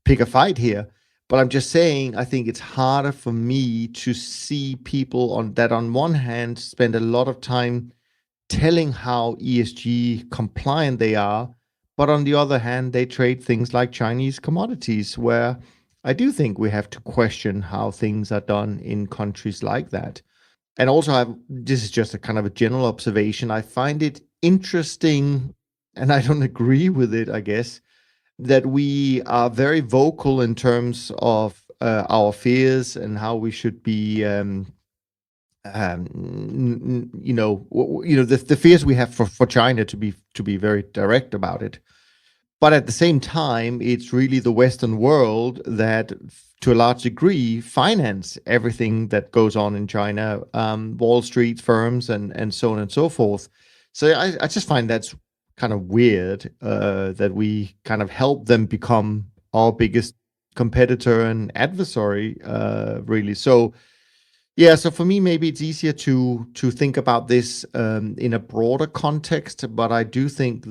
pick a fight here, but I'm just saying I think it's harder for me to see people on one hand spend a lot of time telling how ESG compliant they are, but on the other hand, they trade things like Chinese commodities, where I do think we have to question how things are done in countries like that. And also, this is just a kind of a general observation. I find it interesting, and I don't agree with it, I guess, that we are very vocal in terms of our fears and how we should be, the fears we have for China, to be very direct about it. But at the same time, it's really the Western world that, to a large degree, finance everything that goes on in China, Wall Street firms and so on and so forth. So I just find that's kind of weird that we kind of help them become our biggest competitor and adversary, really. So yeah, so for me, maybe it's easier to think about this in a broader context, but I do think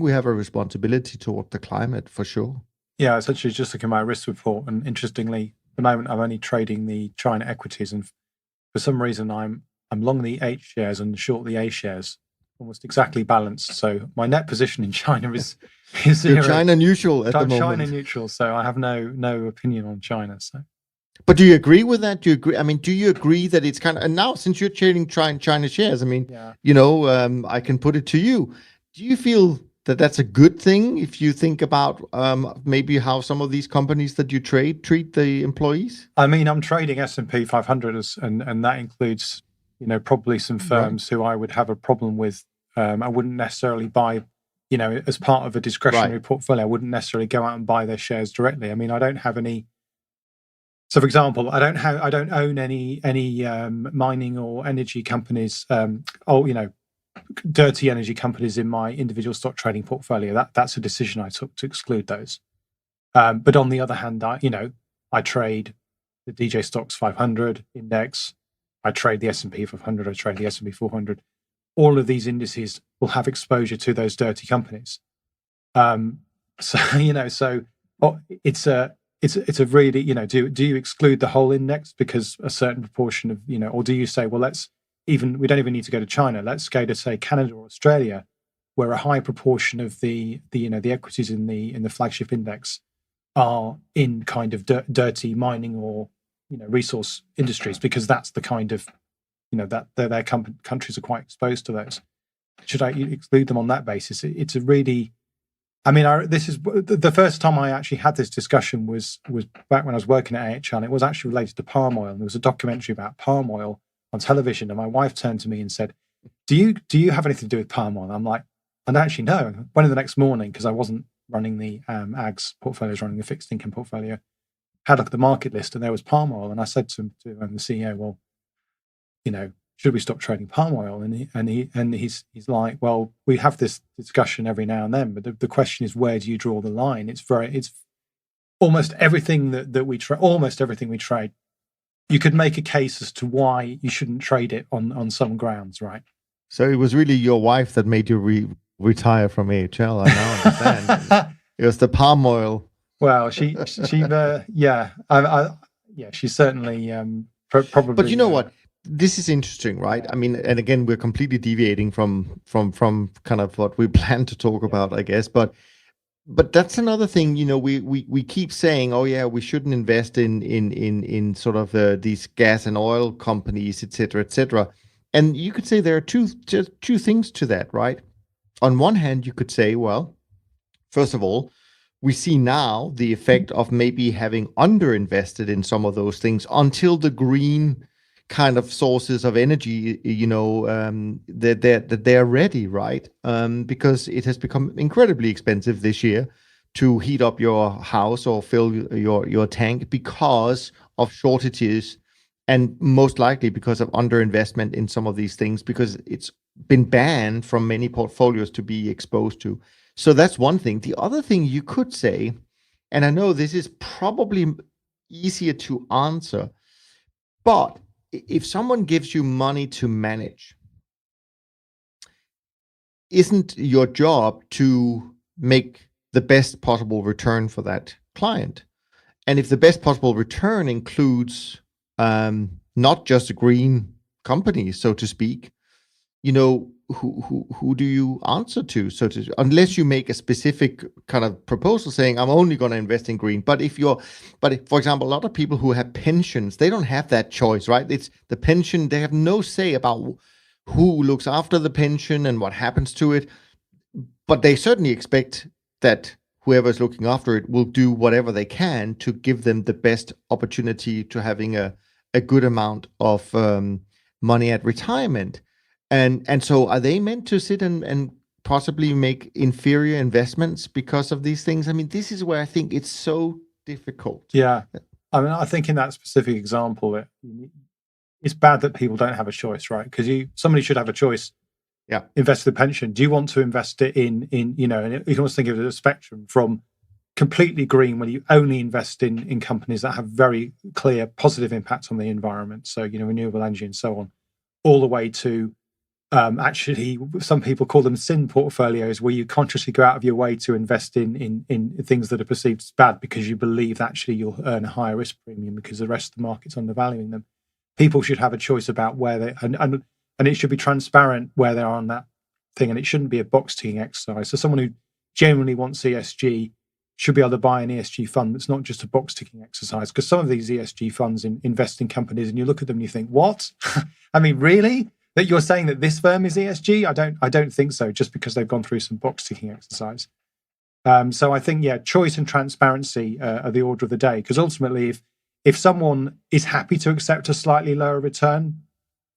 we have a responsibility toward the climate for sure. Yeah, essentially just looking at my risk report, and interestingly, at the moment I'm only trading the China equities, and for some reason I'm long the H shares and short the A shares, almost exactly balanced. So my net position in China is zero. You're China neutral at the moment. China neutral, so I have no opinion on China. So, but do you agree with that? Do you agree? I mean, do you agree that it's kind of, and now since you're trading China shares, I mean, yeah. I can put it to you. Do you feel that that's a good thing if you think about maybe how some of these companies that you trade treat the employees? I mean, I'm trading S&P 500, and that includes, probably some firms who I would have a problem with. I wouldn't necessarily buy, as part of a discretionary portfolio. I wouldn't necessarily go out and buy their shares directly. I mean, I don't have any. So, for example, I don't own any mining or energy companies. Dirty energy companies in my individual stock trading portfolio. That's a decision I took to exclude those. But on the other hand, I trade the DJ Stocks 500 index. I trade the S&P 500. I trade the S&P 400. All of these indices will have exposure to those dirty companies. It's a really, do you exclude the whole index because a certain proportion of, or do you say, well, we don't even need to go to China. Let's go to, say, Canada or Australia, where a high proportion of the equities in the flagship index are in kind of dirty mining or resource industries, because that's the kind of that their countries are quite exposed to those. Should I exclude them on that basis? It's a really I mean, this is the first time I actually had this discussion was back when I was working at AHL. And it was actually related to palm oil. And there was a documentary about palm oil on television. And my wife turned to me and said, do you have anything to do with palm oil? And I'm like, I don't actually know. I went in the next morning because I wasn't running the ags portfolio, I was running the fixed income portfolio. Had a look at the market list and there was palm oil. And I said to the CEO, well, should we stop trading palm oil? And he's like, well, we have this discussion every now and then, but the question is, where do you draw the line? It's almost everything that we trade. Almost everything we trade, you could make a case as to why you shouldn't trade it on some grounds, right? So it was really your wife that made you retire from AHL. I now understand. It was the palm oil. Well, she yeah, she's certainly probably. But you know what? This is interesting, right? I mean, and again, we're completely deviating from kind of what we plan to talk about, I guess. But that's another thing. We keep saying, oh yeah, we shouldn't invest in sort of these gas and oil companies, et cetera, et cetera. And you could say there are two things to that, right? On one hand, you could say, well, first of all, we see now the effect of maybe having underinvested in some of those things until the green kind of sources of energy, that they're ready, right? Because it has become incredibly expensive this year to heat up your house or fill your tank because of shortages, and most likely because of underinvestment in some of these things, because it's been banned from many portfolios to be exposed to. So that's one thing. The other thing you could say, and I know this is probably easier to answer, but if someone gives you money to manage, isn't your job to make the best possible return for that client? And if the best possible return includes not just a green company, so to speak, who do you answer to? Unless you make a specific kind of proposal saying, I'm only going to invest in green. But for example, a lot of people who have pensions, they don't have that choice, right? It's the pension. They have no say about who looks after the pension and what happens to it. But they certainly expect that whoever's looking after it will do whatever they can to give them the best opportunity to having a good amount of money at retirement. And so are they meant to sit and possibly make inferior investments because of these things? I mean, this is where I think it's so difficult. Yeah. I mean, I think in that specific example, it's bad that people don't have a choice, right? Because somebody should have a choice. Yeah. Invest the pension. Do you want to invest it in and you can almost think of it as a spectrum from completely green, where you only invest in companies that have very clear positive impacts on the environment. So, renewable energy and so on, all the way to actually, some people call them sin portfolios, where you consciously go out of your way to invest in things that are perceived as bad because you believe that actually you'll earn a higher risk premium because the rest of the market's undervaluing them. People should have a choice about where they and it should be transparent where they are on that thing, and it shouldn't be a box ticking exercise. So someone who genuinely wants ESG should be able to buy an ESG fund that's not just a box ticking exercise, because some of these ESG funds invest in companies and you look at them and you think, what? I mean, really? That you're saying that this firm is ESG? I don't think so, just because they've gone through some box ticking exercise. So I think, choice and transparency are the order of the day, because ultimately if someone is happy to accept a slightly lower return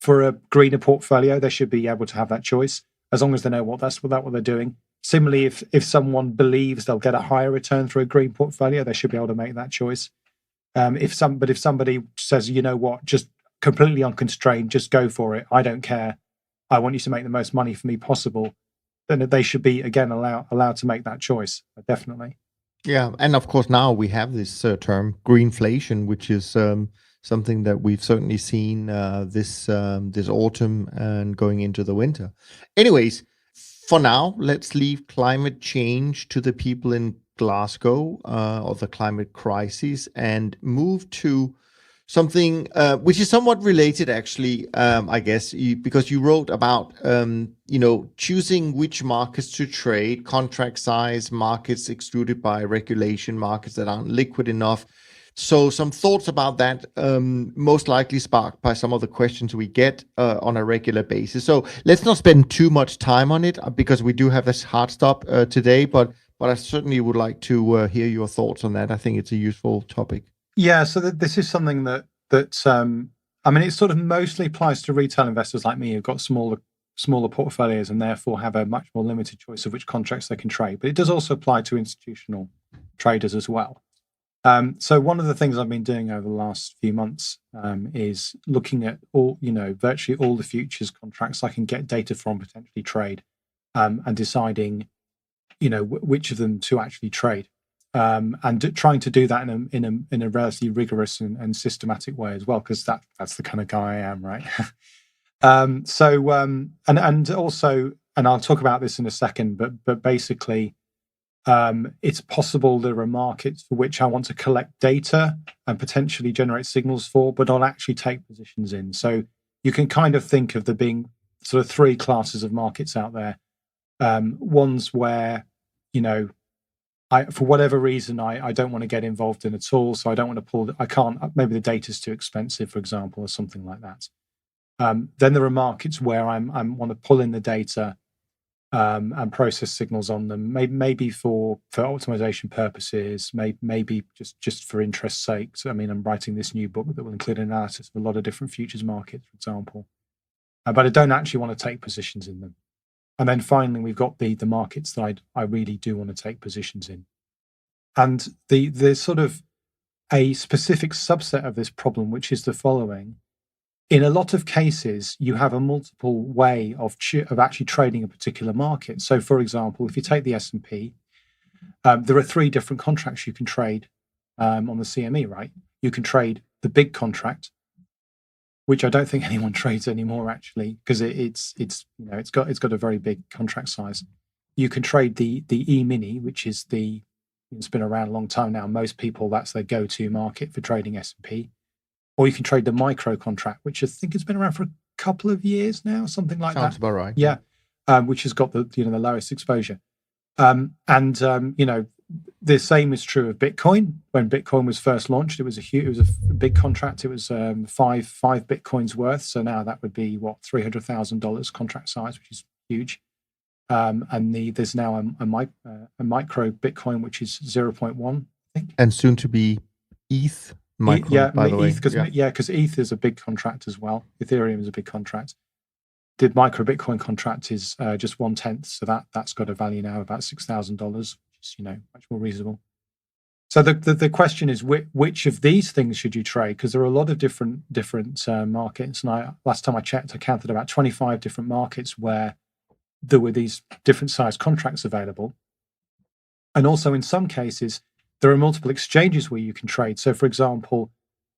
for a greener portfolio, they should be able to have that choice, as long as they know what they're doing. Similarly, if someone believes they'll get a higher return through a green portfolio, they should be able to make that choice. If somebody says, you know what, just completely unconstrained, just go for it, I don't care, I want you to make the most money for me possible, then they should be, again, allowed to make that choice, definitely. Yeah, and of course now we have this term greenflation, which is something that we've certainly seen this autumn and going into the winter. Anyways, for now, let's leave climate change to the people in Glasgow, or the climate crisis, and move to something which is somewhat related, actually, I guess, because you wrote about choosing which markets to trade, contract size, markets excluded by regulation, markets that aren't liquid enough. So some thoughts about that, most likely sparked by some of the questions we get on a regular basis. So let's not spend too much time on it, because we do have this hard stop today, but but I certainly would like to hear your thoughts on that. I think it's a useful topic. Yeah, so this is something that I mean, it sort of mostly applies to retail investors like me who've got smaller portfolios and therefore have a much more limited choice of which contracts they can trade. But it does also apply to institutional traders as well. So one of the things I've been doing over the last few months is looking at virtually all the futures contracts I can get data from, potentially trade, and deciding, which of them to actually trade, and trying to do that in a relatively rigorous and systematic way as well, because that's the kind of guy I am, right? And also, and I'll talk about this in a second, but basically, it's possible there are markets for which I want to collect data and potentially generate signals for, but not actually take positions in. So you can kind of think of there being sort of three classes of markets out there. Ones where, for whatever reason, I don't want to get involved in at all. So I don't want to maybe the data's too expensive, for example, or something like that. Then there are markets where I want to pull in the data and process signals on them, maybe for optimization purposes, maybe just for interest's sake. So, I mean, I'm writing this new book that will include analysis of a lot of different futures markets, for example. But I don't actually want to take positions in them. And then finally, we've got the markets that I really do want to take positions in. And there's sort of a specific subset of this problem, which is the following. In a lot of cases, you have a multiple way of actually trading a particular market. So, for example, if you take the S&P, there are three different contracts you can trade on the CME, right? You can trade the big contract, which I don't think anyone trades anymore, actually, because it's got a very big contract size. You can trade the E-mini, which is it's been around a long time now. Most people, that's their go-to market for trading S&P. Or you can trade the micro contract, which I think has been around for a couple of years now, something like that. Sounds about right. Yeah, which has got the lowest exposure. The same is true of Bitcoin. When Bitcoin was first launched, it was a big contract. It was five Bitcoins worth. So now that would be $300,000 contract size, which is huge. There's now a micro Bitcoin, which is 0.1, I think, and soon to be ETH. By the way, because ETH is a big contract as well. Ethereum is a big contract. The micro Bitcoin contract is just 1/10, so that's got a value now of about $6,000, which is much more reasonable. So the question is, which of these things should you trade? Because there are a lot of different markets, and last time I checked, I counted about 25 different markets where there were these different size contracts available, and also in some cases, there are multiple exchanges where you can trade. So, for example,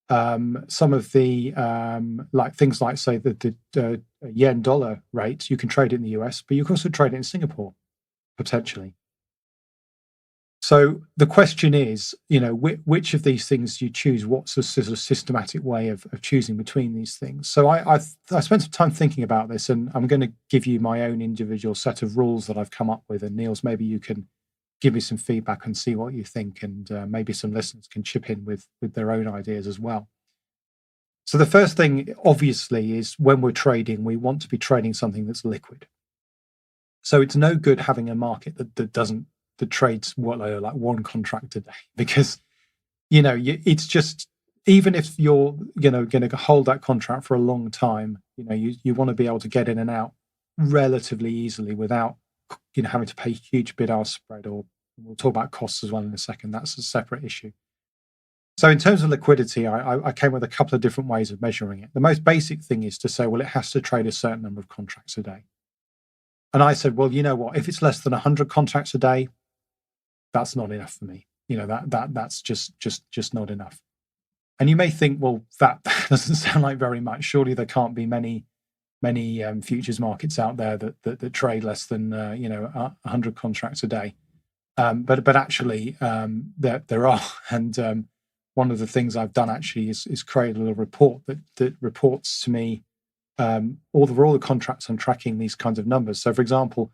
some of the things like, say, the yen dollar rate, you can trade it in the US, but you can also trade it in Singapore, potentially. So the question is, which of these things do you choose? What's the sort of systematic way of choosing between these things? So I spent some time thinking about this, and I'm going to give you my own individual set of rules that I've come up with. And Niels, maybe you can give me some feedback and see what you think, and maybe some listeners can chip in with their own ideas as well. So the first thing, obviously, is when we're trading, we want to be trading something that's liquid. So it's no good having a market that trades like one contract a day, because it's just, even if you're going to hold that contract for a long time, you want to be able to get in and out relatively easily without having to pay huge bid-ask spread, or we'll talk about costs as well in a second. That's a separate issue. So in terms of liquidity, I came with a couple of different ways of measuring it. The most basic thing is to say, well, it has to trade a certain number of contracts a day. And I said, well, you know what? If it's less than 100 contracts a day, that's not enough for me. That's just not enough. And you may think, well, that doesn't sound like very much. Surely there can't be many futures markets out there that trade less than 100 contracts a day, but actually there are. And one of the things I've done actually is create a little report that reports to me all the contracts I'm tracking, these kinds of numbers. So, for example,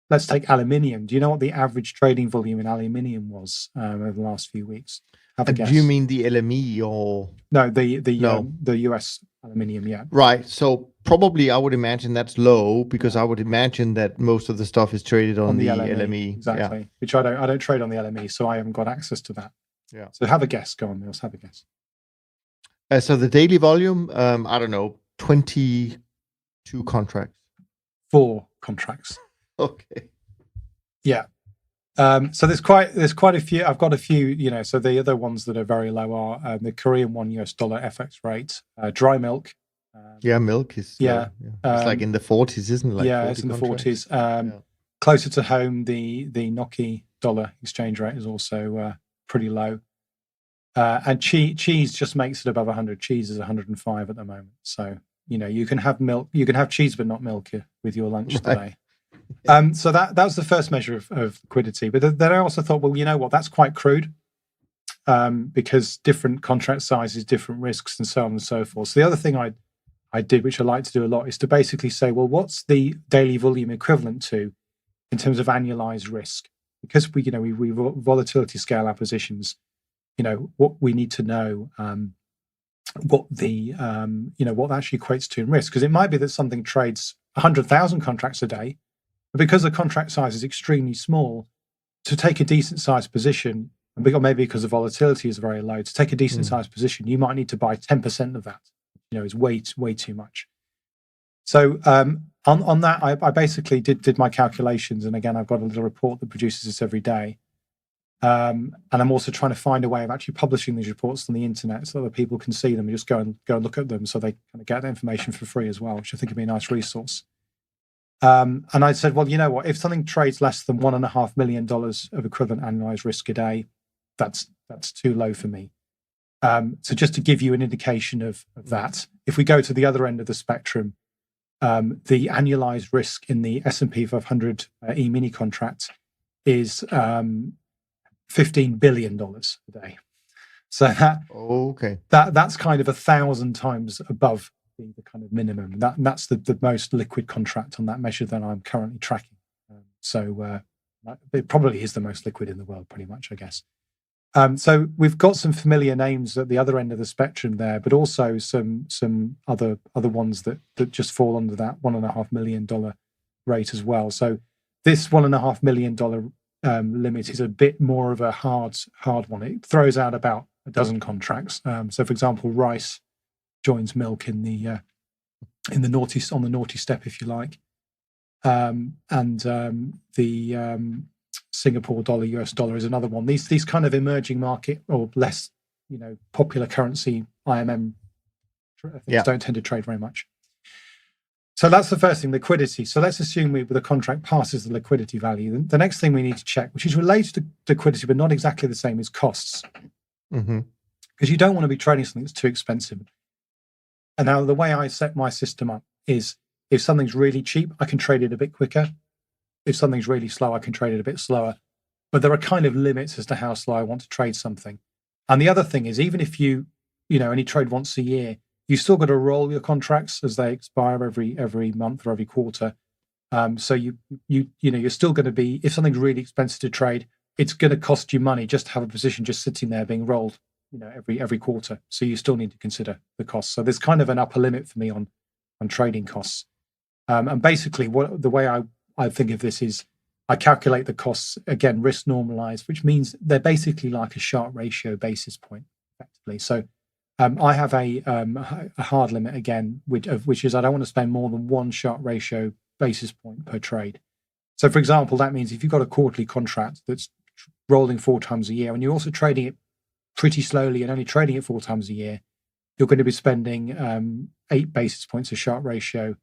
let's take aluminium. Do you know what the average trading volume in aluminium was over the last few weeks? Have a guess. Do you mean the LME or no? The US aluminium yet. Right. So probably I would imagine that's low because I would imagine that most of the stuff is traded on the LME. Exactly. Yeah. Which I don't trade on the LME, so I haven't got access to that. Yeah. So have a guess. Go on, Niels. Have a guess. So the daily volume, I don't know, 22 contracts. 4 contracts. Okay. Yeah. So there's quite a few. I've got a few, so the other ones that are very low are the Korean $1 FX rate, dry milk. Milk is it's like in the 40s, isn't it? Like it's in the 40s. Closer to home, the NOK dollar exchange rate is also pretty low. And cheese just makes it above 100. Cheese is 105 at the moment. So, you can have milk, you can have cheese, but not milk with your lunch today. So that was the first measure of liquidity. But then I also thought, well, you know what, that's quite crude because different contract sizes, different risks, and so on and so forth. So the other thing I did, which I like to do a lot, is to basically say, well, what's the daily volume equivalent to in terms of annualized risk? Because we volatility scale our positions. What we need to know what the what that actually equates to in risk, because it might be that something trades 100,000 contracts a day, but because the contract size is extremely small, to take a decent sized position, and maybe because the volatility is very low, to take a decent sized position, you might need to buy 10% of that. Is way too much. So on that, I basically did my calculations, and again, I've got a little report that produces this every day. And I'm also trying to find a way of actually publishing these reports on the internet so that people can see them and just go and look at them, so they kind of get the information for free as well, which I think would be a nice resource. And I said, well, you know what? If something trades less than $1.5 million of equivalent annualized risk a day, that's too low for me. So just to give you an indication of that, if we go to the other end of the spectrum, the annualized risk in the S&P 500 E-mini contract is $15 billion a day. So that's kind of 1,000 times above the kind of minimum. That's the most liquid contract on that measure that I'm currently tracking. So it probably is the most liquid in the world, pretty much, I guess. So we've got some familiar names at the other end of the spectrum there, but also some other ones that just fall under that $1.5 million rate as well. So this $1.5 million limit is a bit more of a hard one. It throws out about a dozen contracts. So, for example, rice joins milk in the naughty step, if you like, and the Singapore dollar, US dollar is another one. These kind of emerging market or less popular currency IMM things don't tend to trade very much. So that's the first thing, liquidity. So let's assume the contract passes the liquidity value. The next thing we need to check, which is related to liquidity but not exactly the same, is costs. Because you don't want to be trading something that's too expensive. And now the way I set my system up is if something's really cheap, I can trade it a bit quicker. If something's really slow, I can trade it a bit slower. But there are kind of limits as to how slow I want to trade something. And the other thing is, even if you only trade once a year, you've still got to roll your contracts as they expire every month or every quarter. So you're still going to be, if something's really expensive to trade, it's going to cost you money just to have a position just sitting there being rolled, every quarter. So you still need to consider the costs. So there's kind of an upper limit for me on trading costs. And basically, the way I think of this is I calculate the costs, again, risk normalized, which means they're basically like a Sharpe ratio basis point, effectively. So I have a hard limit, again, which is I don't want to spend more than one Sharpe ratio basis point per trade. So, for example, that means if you've got a quarterly contract that's rolling 4 times a year and you're also trading it pretty slowly and only trading it 4 times a year, you're going to be spending 8 basis points of Sharpe ratio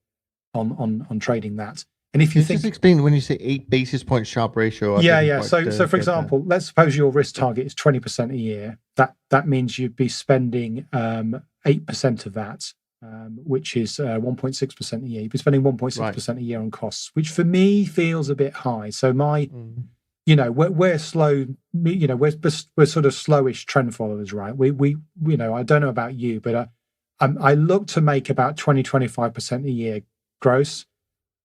on trading that. And if you think, just explain when you say 8 basis point Sharpe ratio. So for example, let's suppose your risk target is 20% a year. That means you'd be spending 8% of that, which is 1.6% a year. You'd be spending 1.6% a year on costs, which for me feels a bit high. So we're slow. We're sort of slowish trend followers, right? We I don't know about you, but I look to make about 20-25% a year gross,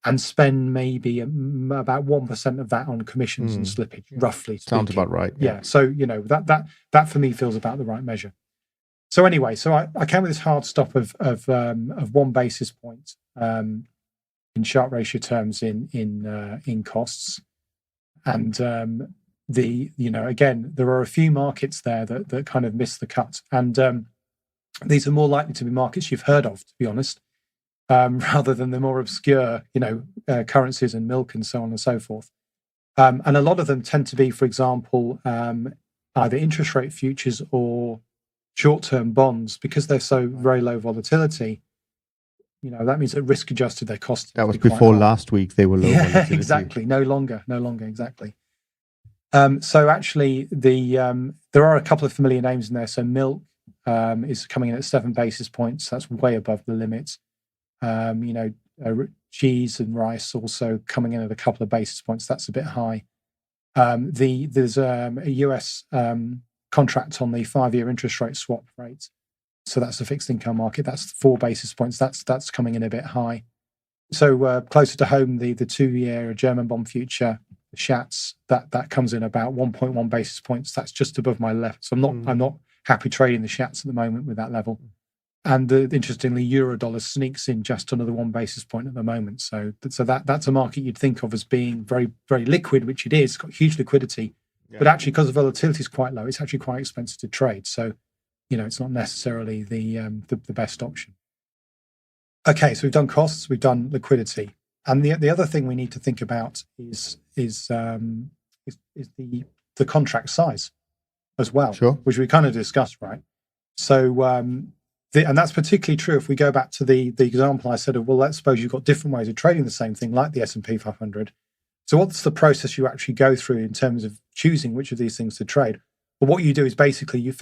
and spend maybe about 1% of that on commissions and slippage, roughly speaking. Sounds about right. Yeah. So that for me feels about the right measure. So anyway, so I came with this hard stop of 1 basis point in Sharpe ratio terms in costs, and again, there are a few markets there that kind of miss the cut, and these are more likely to be markets you've heard of, to be honest, rather than the more obscure, currencies and milk and so on and so forth. And a lot of them tend to be, for example, either interest rate futures or short-term bonds, because they're so very low volatility. That means that risk adjusted their cost. That was before last week. They were low. Yeah, exactly. No longer. Exactly. So actually, there are a couple of familiar names in there. So milk is coming in at 7 basis points. That's way above the limit. Cheese and rice also coming in at a couple of basis points. That's a bit high. There's a US contract on the 5-year interest rate swap rate. So that's the fixed income market. That's 4 basis points. That's coming in a bit high. So closer to home, the 2-year German bond future, Schatz, that comes in about 1.1 basis points. That's just above my level. So I'm not happy trading the Schatz at the moment with that level. And interestingly, euro dollar sneaks in just another 1 basis point at the moment. So that's a market you'd think of as being very, very liquid, which it is. It's got huge liquidity, but actually, because the volatility is quite low, it's actually quite expensive to trade. So, it's not necessarily the best option. Okay, so we've done costs, we've done liquidity, and the other thing we need to think about is the contract size as well, which we kind of discussed, right? So. And that's particularly true if we go back to the example I said of, well, let's suppose you've got different ways of trading the same thing, like the S&P 500. So what's the process you actually go through in terms of choosing which of these things to trade? Well, what you do is basically, you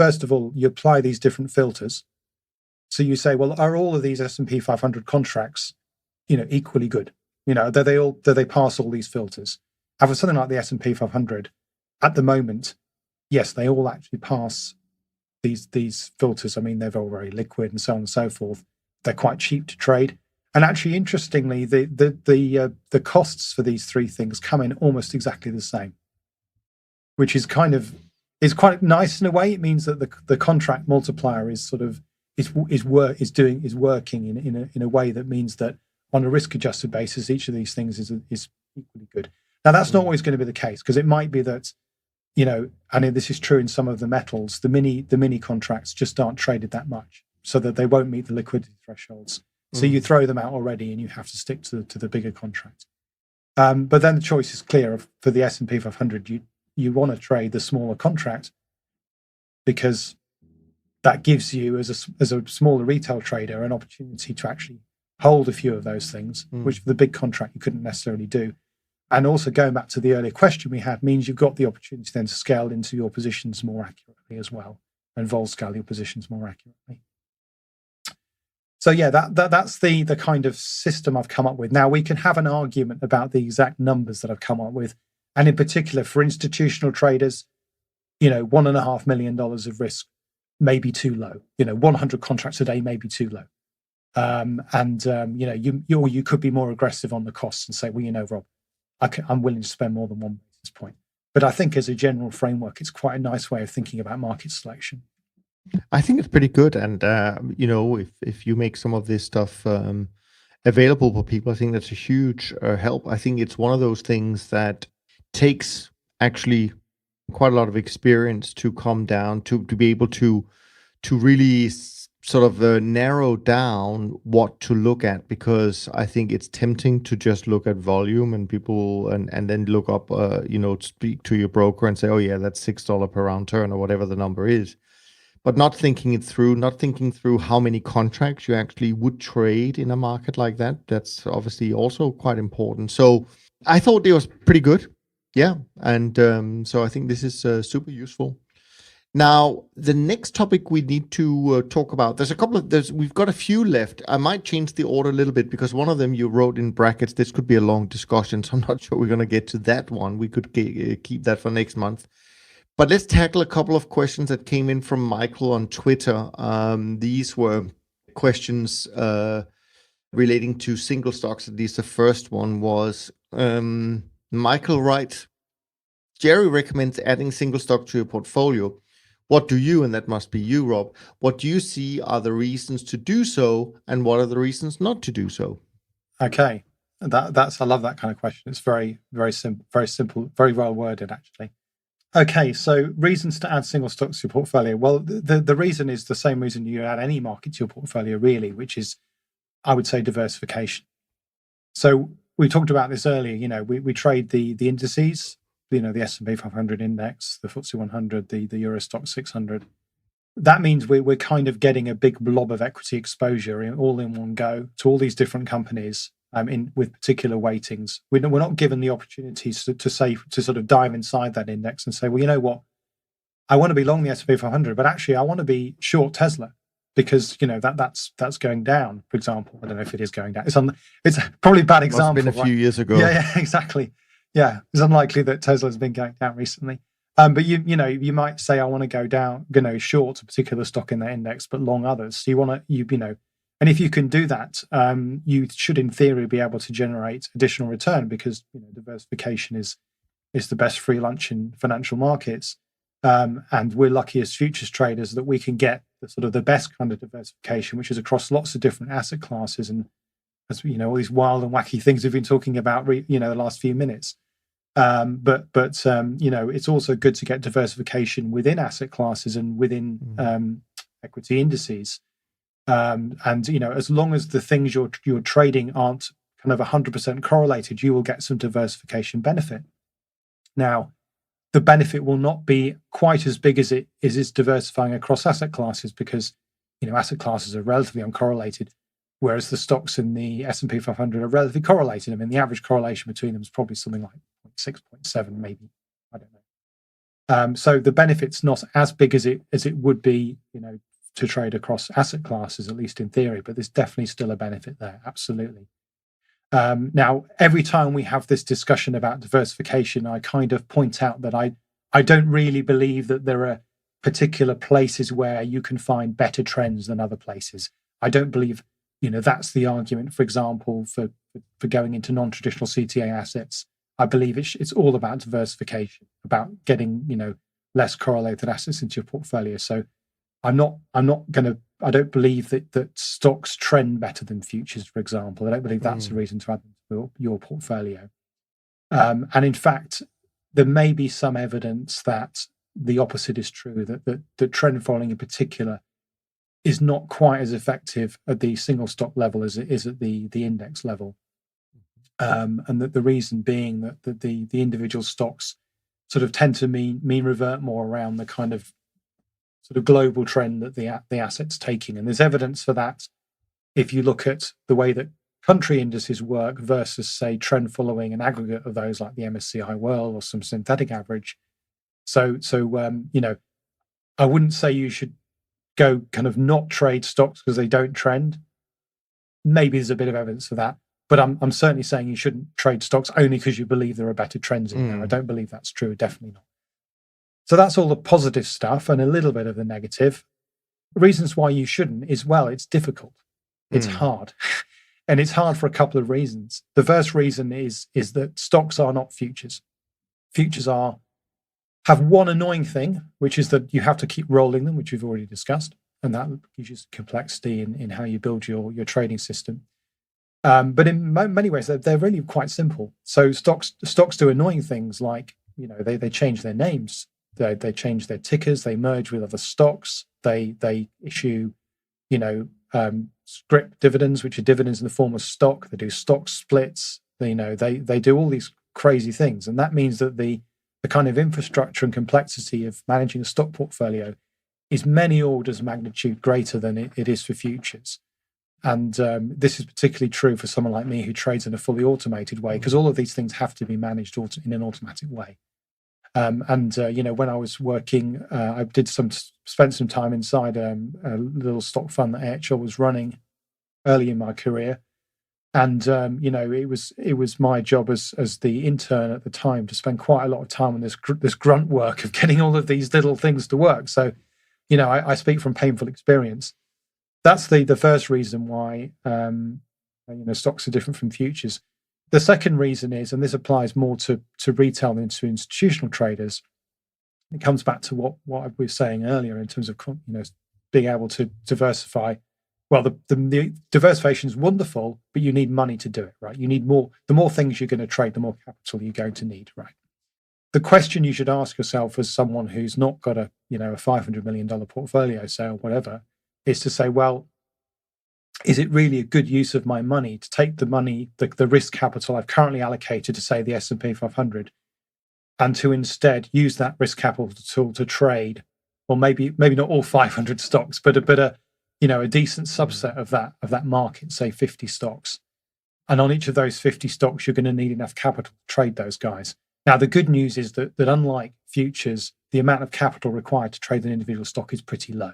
apply these different filters. So you say, well, are all of these S&P 500 contracts, equally good? Do they pass all these filters? And for something like the S&P 500, at the moment, yes, they all actually pass these filters. I mean, they're all very liquid and so on and so forth. They're quite cheap to trade. And actually, interestingly, the costs for these 3 things come in almost exactly the same, which is quite nice in a way. It means that the contract multiplier is sort of is working in a way that means that on a risk adjusted basis, each of these things is equally good. Now, that's not always going to be the case, because it might be that, and this is true in some of the metals, the mini contracts just aren't traded that much, so that they won't meet the liquidity thresholds. So you throw them out already, and you have to stick to the bigger contract. But then the choice is clear. For the S&P 500, you want to trade the smaller contract, because that gives you, as a smaller retail trader, an opportunity to actually hold a few of those things, which for the big contract you couldn't necessarily do. And also, going back to the earlier question we had, means you've got the opportunity then to scale into your positions more accurately as well, and vol scale your positions more accurately. So yeah, that's the kind of system I've come up with. Now, we can have an argument about the exact numbers that I've come up with, and in particular for institutional traders, $1.5 million of risk may be too low. 100 contracts a day may be too low, you could be more aggressive on the costs and say, well, Rob, I'm willing to spend more than 1 basis point. But I think as a general framework, it's quite a nice way of thinking about market selection. I think it's pretty good. And, if you make some of this stuff available for people, I think that's a huge help. I think it's one of those things that takes actually quite a lot of experience to come down to be able to really sort of narrow down what to look at, because I think it's tempting to just look at volume and people and then look up, speak to your broker and say, oh yeah, that's $6 per round turn or whatever the number is, but not thinking through how many contracts you actually would trade in a market like that. That's obviously also quite important. So I thought it was pretty good. Yeah. And so I think this is super useful. Now, the next topic we need to talk about, we've got a few left. I might change the order a little bit, because one of them you wrote in brackets. This could be a long discussion, so I'm not sure we're going to get to that one. We could keep that for next month. But let's tackle a couple of questions that came in from Michael on Twitter. These were questions relating to single stocks. At least the first one was, Michael writes, Jerry recommends adding single stock to your portfolio. What do you, and that must be you, Rob, what do you see are the reasons to do so, and what are the reasons not to do so? Okay, that's I love that kind of question. It's very simple, very well worded actually. Okay, so reasons to add single stocks to your portfolio. Well, the reason is the same reason you add any market to your portfolio, really, which is, I would say, diversification. So we talked about this earlier. You know, we trade the indices. You know, the S&P 500 index, the FTSE 100, the Euro Stoxx 600. That means we're kind of getting a big blob of equity exposure all in one go to all these different companies with particular weightings. We're not given the opportunities to sort of dive inside that index and say, well, you know what, I want to be long the S&P 500, but actually I want to be short Tesla because you know that's going down. For example, I don't know if it is going down. It's probably a bad example. Must have been a few years ago. Yeah, exactly. Yeah, it's unlikely that Tesla's been going down recently. But you might say, I want to go down, short a particular stock in that index, but long others. So and if you can do that, you should, in theory, be able to generate additional return because diversification is the best free lunch in financial markets. And we're lucky as futures traders that we can get the best kind of diversification, which is across lots of different asset classes and, as all these wild and wacky things we've been talking about, the last few minutes. But it's also good to get diversification within asset classes and within equity indices. And as long as the things you're trading aren't kind of 100% correlated, you will get some diversification benefit. Now, the benefit will not be quite as big as it is diversifying across asset classes because asset classes are relatively uncorrelated, whereas the stocks in the S&P 500 are relatively correlated. I mean, the average correlation between them is probably something like 0.6, 0.7, maybe. I don't know. So the benefit's not as big as it would be, to trade across asset classes, at least in theory. But there's definitely still a benefit there, absolutely. Now, every time we have this discussion about diversification, I kind of point out that I don't really believe that there are particular places where you can find better trends than other places. I don't believe that's the argument, for example, for going into non-traditional CTA assets. I believe it's all about diversification, about getting, less correlated assets into your portfolio. So I don't believe that stocks trend better than futures, for example. I don't believe that's a reason to add them to your portfolio. And in fact, there may be some evidence that the opposite is true, that trend following in particular is not quite as effective at the single stock level as it is at the index level. And that the reason being that the individual stocks sort of tend to mean revert more around the kind of sort of global trend that the asset's taking. And there's evidence for that if you look at the way that country indices work versus, say, trend following an aggregate of those like the MSCI World or some synthetic average. So I wouldn't say you should go kind of not trade stocks because they don't trend. Maybe there's a bit of evidence for that, but I'm certainly saying you shouldn't trade stocks only because you believe there are better trends in there. I don't believe that's true, definitely not. So that's all the positive stuff and a little bit of the negative. Reasons why you shouldn't is, well, it's difficult. It's hard. And it's hard for a couple of reasons. The first reason is that stocks are not futures. Futures have one annoying thing, which is that you have to keep rolling them, which we've already discussed. And that gives you complexity in how you build your trading system. But in many ways, they're really quite simple. So stocks do annoying things like, they change their names. They change their tickers. They merge with other stocks. They issue, scrip dividends, which are dividends in the form of stock. They do stock splits. They do all these crazy things. And that means that the kind of infrastructure and complexity of managing a stock portfolio is many orders of magnitude greater than it is for futures. And this is particularly true for someone like me who trades in a fully automated way, because all of these things have to be managed in an automatic way. When I was working, I spent some time inside a little stock fund that AHL was running early in my career. And, it was my job as the intern at the time to spend quite a lot of time on this grunt work of getting all of these little things to work. So, I speak from painful experience. That's the first reason why, stocks are different from futures. The second reason is, and this applies more to retail than to institutional traders, it comes back to what I was saying earlier in terms of being able to diversify. Well, the diversification is wonderful, but you need money to do it, right? You need more. The more things you're going to trade, the more capital you're going to need, right? The question you should ask yourself as someone who's not got a $500 million portfolio, say, or whatever, is to say, well, is it really a good use of my money to take the money, the risk capital I've currently allocated to, say, the S&P 500, and to instead use that risk capital to trade, or maybe not all 500 stocks, but a decent subset of that market, say 50 stocks. And on each of those 50 stocks, you're going to need enough capital to trade those guys. Now, the good news is that unlike futures, the amount of capital required to trade an individual stock is pretty low.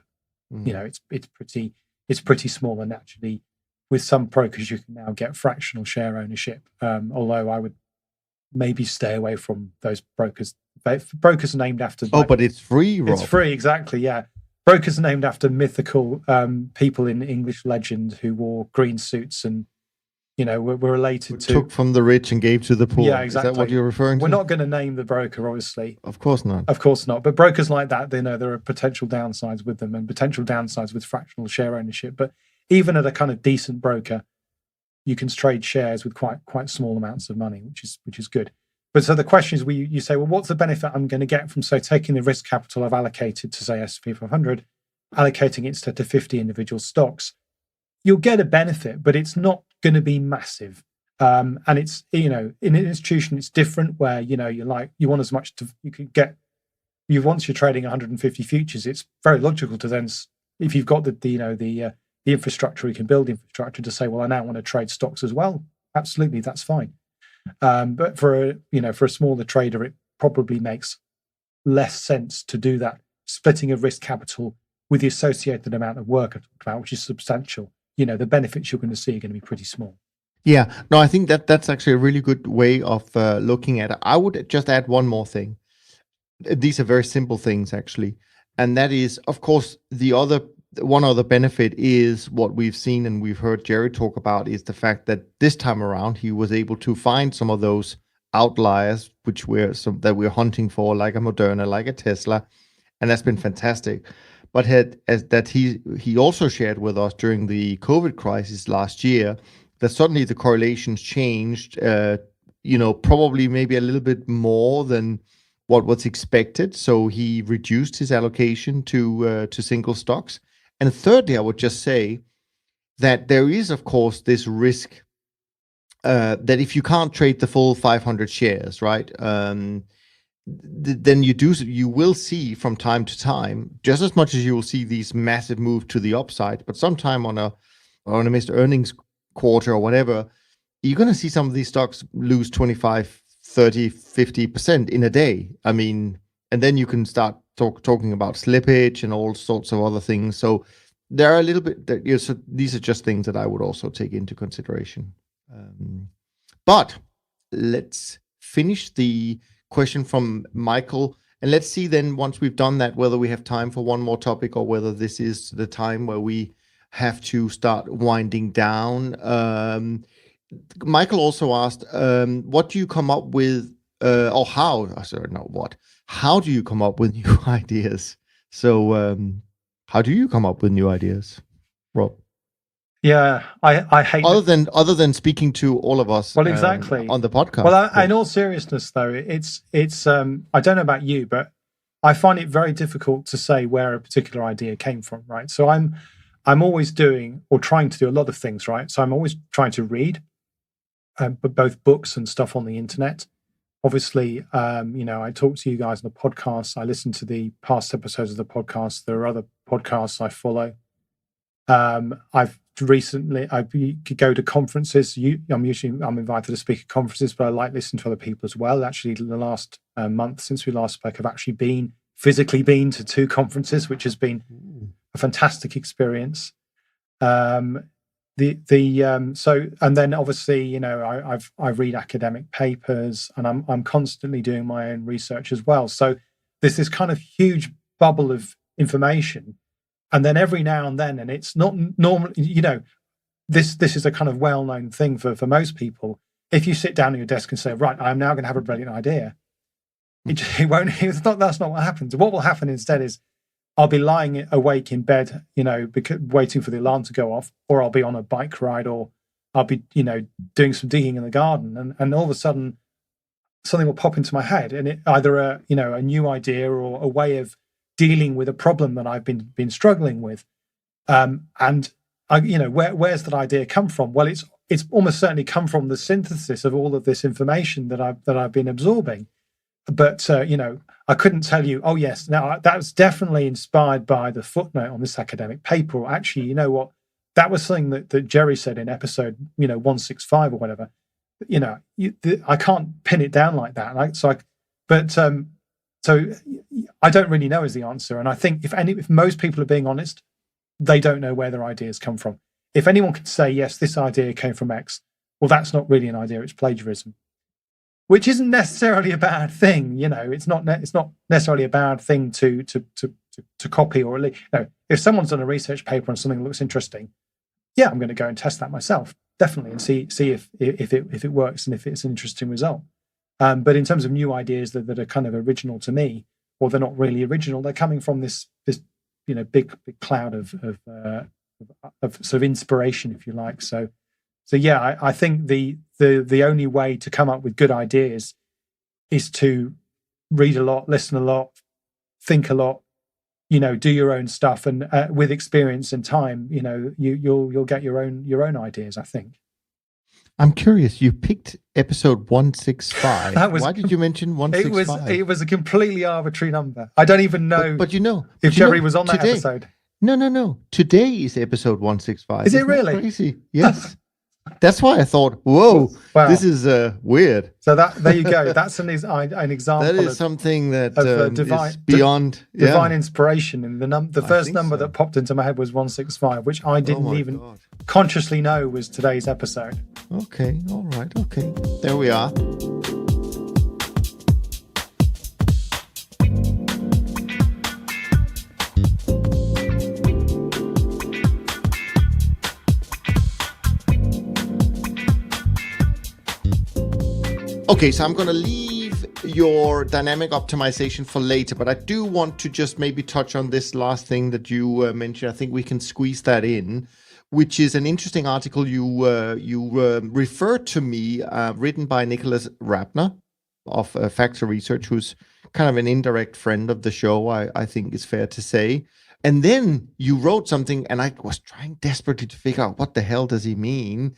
It's pretty small, and actually, with some brokers, you can now get fractional share ownership. Although I would maybe stay away from those brokers. Brokers are named after. But it's free, Rob. It's free, exactly. Yeah, brokers are named after mythical people in English legend who wore green suits and were related to. Took from the rich and gave to the poor. Yeah, exactly. Is that what you're referring to? We're not going to name the broker, obviously. Of course not. Of course not. But brokers like that, they know there are potential downsides with them and potential downsides with fractional share ownership. But even at a kind of decent broker, you can trade shares with quite small amounts of money, which is good. But so the question is, you say, well, what's the benefit I'm going to get from, say, taking the risk capital I've allocated to, say, S&P 500, allocating it instead to 50 individual stocks? You'll get a benefit, but it's not going to be massive. And it's, in an institution, it's different where, you want as much you can get. Once you're trading 150 futures, it's very logical to then, if you've got the infrastructure, you can build infrastructure to say, well, I now want to trade stocks as well. Absolutely, that's fine. But for a smaller trader, it probably makes less sense to do that splitting of risk capital with the associated amount of work I talked about, which is substantial. The benefits you're going to see are going to be pretty small. Yeah, no, I think that's actually a really good way of looking at it. I would just add one more thing. These are very simple things, actually. And that is, of course, one other benefit is what we've seen and we've heard Jerry talk about is the fact that this time around, he was able to find some of those outliers, that we're hunting for, like a Moderna, like a Tesla. And that's been fantastic. But he also shared with us during the COVID crisis last year that suddenly the correlations changed, probably maybe a little bit more than what was expected. So he reduced his allocation to single stocks. And thirdly, I would just say that there is, of course, this risk that if you can't trade the full 500 shares, right? Then you will see from time to time, just as much as you will see these massive moves to the upside, but sometime on a missed earnings quarter or whatever, you're going to see some of these stocks lose 25, 30, 50% in a day. I mean, and then you can start talking about slippage and all sorts of other things. So there are a little bit so these are just things that I would also take into consideration. But let's finish the question from Michael, and let's see then, once we've done that, whether we have time for one more topic or whether this is the time where we have to start winding down. Michael also asked, what do you come up with, or how do you come up with new ideas? So how do you come up with new ideas, Rob? Yeah, I hate other than speaking to all of us. Well, exactly on the podcast. Well, in all seriousness, though, it's I don't know about you, but I find it very difficult to say where a particular idea came from. Right, so I'm always doing or trying to do a lot of things. Right, so I'm always trying to read, but both books and stuff on the internet. Obviously, I talk to you guys on the podcast. I listen to the past episodes of the podcast. There are other podcasts I follow. I've recently I go to conferences. I'm invited to speak at conferences, but I like listening to other people as well. Actually, the last month since we last spoke, I've actually physically been to 2 conferences, which has been a fantastic experience. So and then obviously, I read academic papers, and I'm constantly doing my own research as well. So there's this kind of huge bubble of information. And then every now and then, and it's not normal, this is a kind of well-known thing for most people. If you sit down at your desk and say, right, I'm now going to have a brilliant idea, it won't. It's not. That's not what happens. What will happen instead is I'll be lying awake in bed, waiting for the alarm to go off, or I'll be on a bike ride, or I'll be, doing some digging in the garden, and all of a sudden something will pop into my head, and it either a new idea or a way of dealing with a problem that I've been struggling with. And where's that idea come from? Well, it's almost certainly come from the synthesis of all of this information that I've been absorbing. But I couldn't tell you, oh yes, now that was definitely inspired by the footnote on this academic paper. Or actually, you know what? That was something that Jerry said in episode 165 or whatever. I can't pin it down like that. So I don't really know is the answer. And I think if most people are being honest, they don't know where their ideas come from. If anyone could say, yes, this idea came from X, well, that's not really an idea, it's plagiarism, which isn't necessarily a bad thing. It's not necessarily a bad thing to copy or if someone's done a research paper on something that looks interesting, yeah, I'm going to go and test that myself, definitely, and see if it works and if it's an interesting result. But in terms of new ideas that are kind of original to me, or they're not really original, they're coming from this big cloud of sort of inspiration, if you like. So yeah, I think the only way to come up with good ideas is to read a lot, listen a lot, think a lot, do your own stuff, and with experience and time, you'll get your own ideas, I think. I'm curious. You picked episode 165. Why did you mention 165? It was a completely arbitrary number. I don't even know. But if Jerry was on that episode. No. Today is episode 165. Is it really? Crazy. Yes. That's why I thought, whoa, wow. This is weird. So there you go. That's an example. That is something that is beyond divine inspiration. And the first number that popped into my head was 165, which I didn't even consciously know was today's episode. Okay, all right, okay. There we are. Okay, so I'm going to leave your dynamic optimization for later, but I do want to just maybe touch on this last thing that you mentioned. I think we can squeeze that in, which is an interesting article you referred to me, written by Nicholas Rabner of Factor Research, who's kind of an indirect friend of the show, I think is fair to say. And then you wrote something, and I was trying desperately to figure out what the hell does he mean.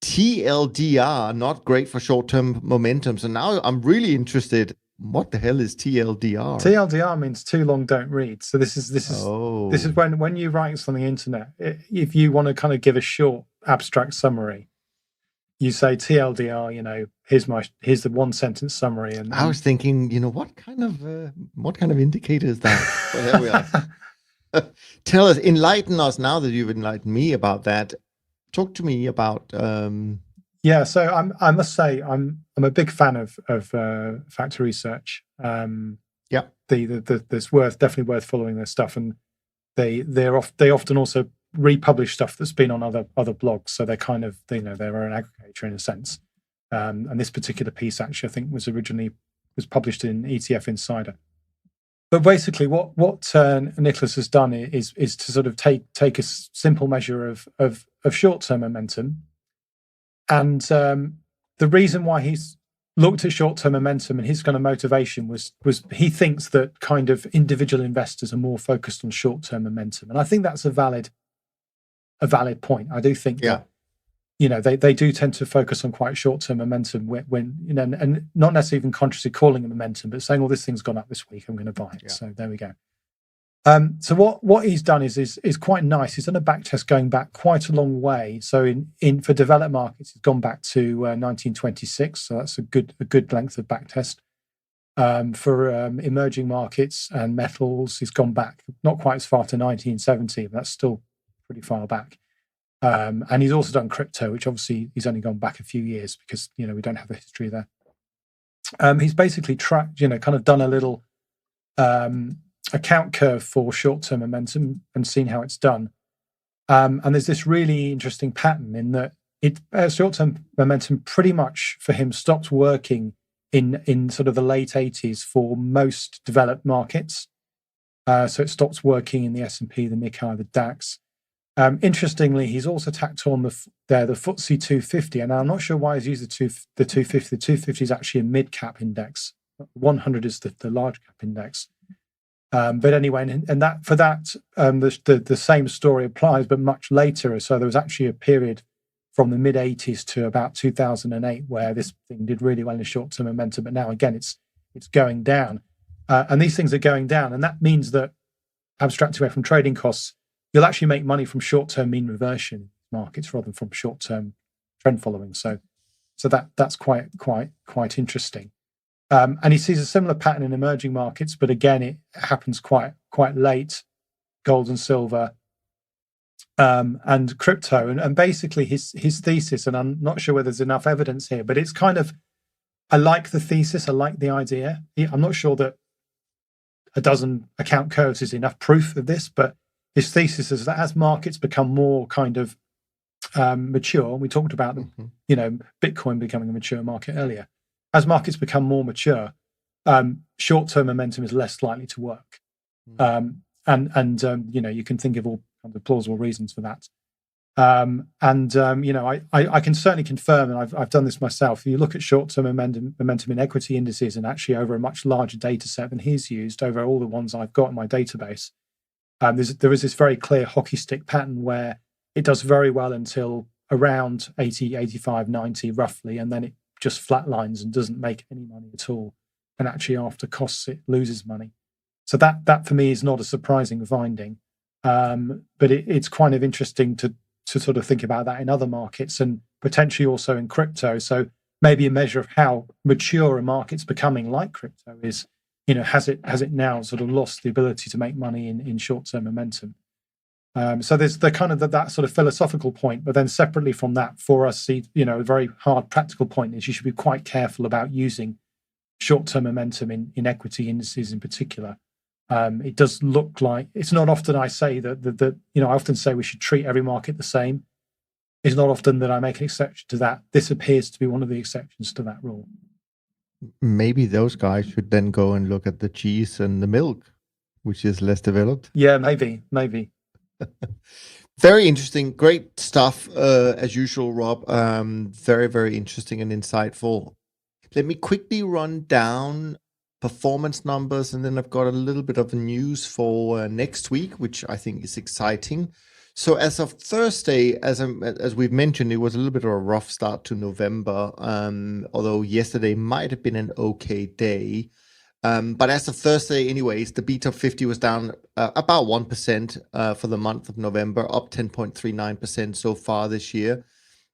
TLDR, not great for short-term momentum. So now I'm really interested. What the hell is TLDR? TLDR means too long, don't read. So this is when you write something on the internet, if you want to kind of give a short abstract summary, you say TLDR. Here's the one sentence summary. And I was thinking, what kind of indicator is that? Well, there we are. Tell us, enlighten us now that you've enlightened me about that. Talk to me about. So I must say I'm a big fan of Factor Research. There's definitely worth following their stuff, and they often also republish stuff that's been on other blogs. So they're kind of they're an aggregator in a sense. And this particular piece actually I think was published in ETF Insider. But basically, what Nicholas has done is to sort of take a simple measure of short-term momentum, and the reason why he's looked at short-term momentum and his kind of motivation was he thinks that kind of individual investors are more focused on short-term momentum, and I think that's a valid point. I do think that they do tend to focus on quite short-term momentum when and not necessarily even consciously calling it momentum, but saying, "Oh, this thing's gone up this week, I'm going to buy it." Yeah. So there we go. So what he's done is quite nice. He's done a back test going back quite a long way. So for developed markets, he's gone back to 1926. So that's a good length of back test. For emerging markets and metals, he's gone back not quite as far to 1970, but that's still pretty far back. And he's also done crypto, which obviously he's only gone back a few years because we don't have the history there. He's basically tracked, kind of done a little account curve for short-term momentum and seen how it's done. And there's this really interesting pattern in that short-term momentum pretty much for him stopped working in sort of the late 80s for most developed markets. So it stops working in the S&P, the Nikkei, the DAX. Interestingly, he's also tacked on the FTSE 250, and I'm not sure why he's used the 250. The 250 is actually a mid-cap index. 100 is the large cap index. But anyway, and that for that, the same story applies, but much later. So there was actually a period from the mid 80s to about 2008 where this thing did really well in short-term momentum. But now again, it's going down, and these things are going down, and that means that, abstracted away from trading costs, you'll actually make money from short-term mean reversion markets rather than from short-term trend following. So that's quite interesting. And he sees a similar pattern in emerging markets, but again, it happens quite late. Gold and silver, and crypto, and basically his thesis. And I'm not sure whether there's enough evidence here, but it's kind of, I like the thesis, I like the idea. I'm not sure that a dozen account curves is enough proof of this, but his thesis is that as markets become more kind of mature, we talked about Bitcoin becoming a mature market earlier. As markets become more mature, short-term momentum is less likely to work, and you can think of all kinds of plausible reasons for that. I can certainly confirm, and I've done this myself. If you look at short-term momentum in equity indices, and actually over a much larger data set than he's used, over all the ones I've got in my database, there is this very clear hockey stick pattern where it does very well until around 80, 85, 90 roughly, and then it just flatlines and doesn't make any money at all. And actually after costs, it loses money. So that for me is not a surprising finding. But it's kind of interesting to sort of think about that in other markets and potentially also in crypto. So maybe a measure of how mature a market's becoming like crypto is, has it now sort of lost the ability to make money in short-term momentum? So there's the kind of that sort of philosophical point, but then separately from that, for us, a very hard practical point is you should be quite careful about using short-term momentum in equity indices in particular. It does look like, it's not often I say that I often say we should treat every market the same. It's not often that I make an exception to that. This appears to be one of the exceptions to that rule. Maybe those guys should then go and look at the cheese and the milk, which is less developed. Yeah, maybe. Very interesting. Great stuff, as usual, Rob. Very, very interesting and insightful. Let me quickly run down performance numbers, and then I've got a little bit of news for next week, which I think is exciting. So as of Thursday, as we've mentioned, it was a little bit of a rough start to November, although yesterday might have been an okay day. But as of Thursday, anyways, the BTOP 50 was down about 1% for the month of November, up 10.39% so far this year.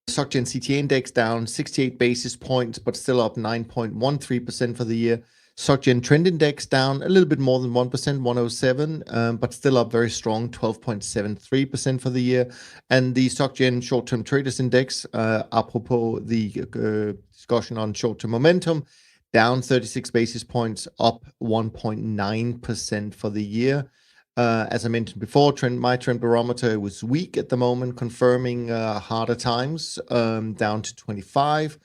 SocGen CTA index down 68 basis points, but still up 9.13% for the year. SocGen trend index down a little bit more than 1%, 107, but still up very strong, 12.73% for the year. And the SocGen short-term traders index, apropos the discussion on short-term momentum, down 36 basis points, up 1.9% for the year. As I mentioned before, my trend barometer was weak at the moment, confirming harder times, down to 25.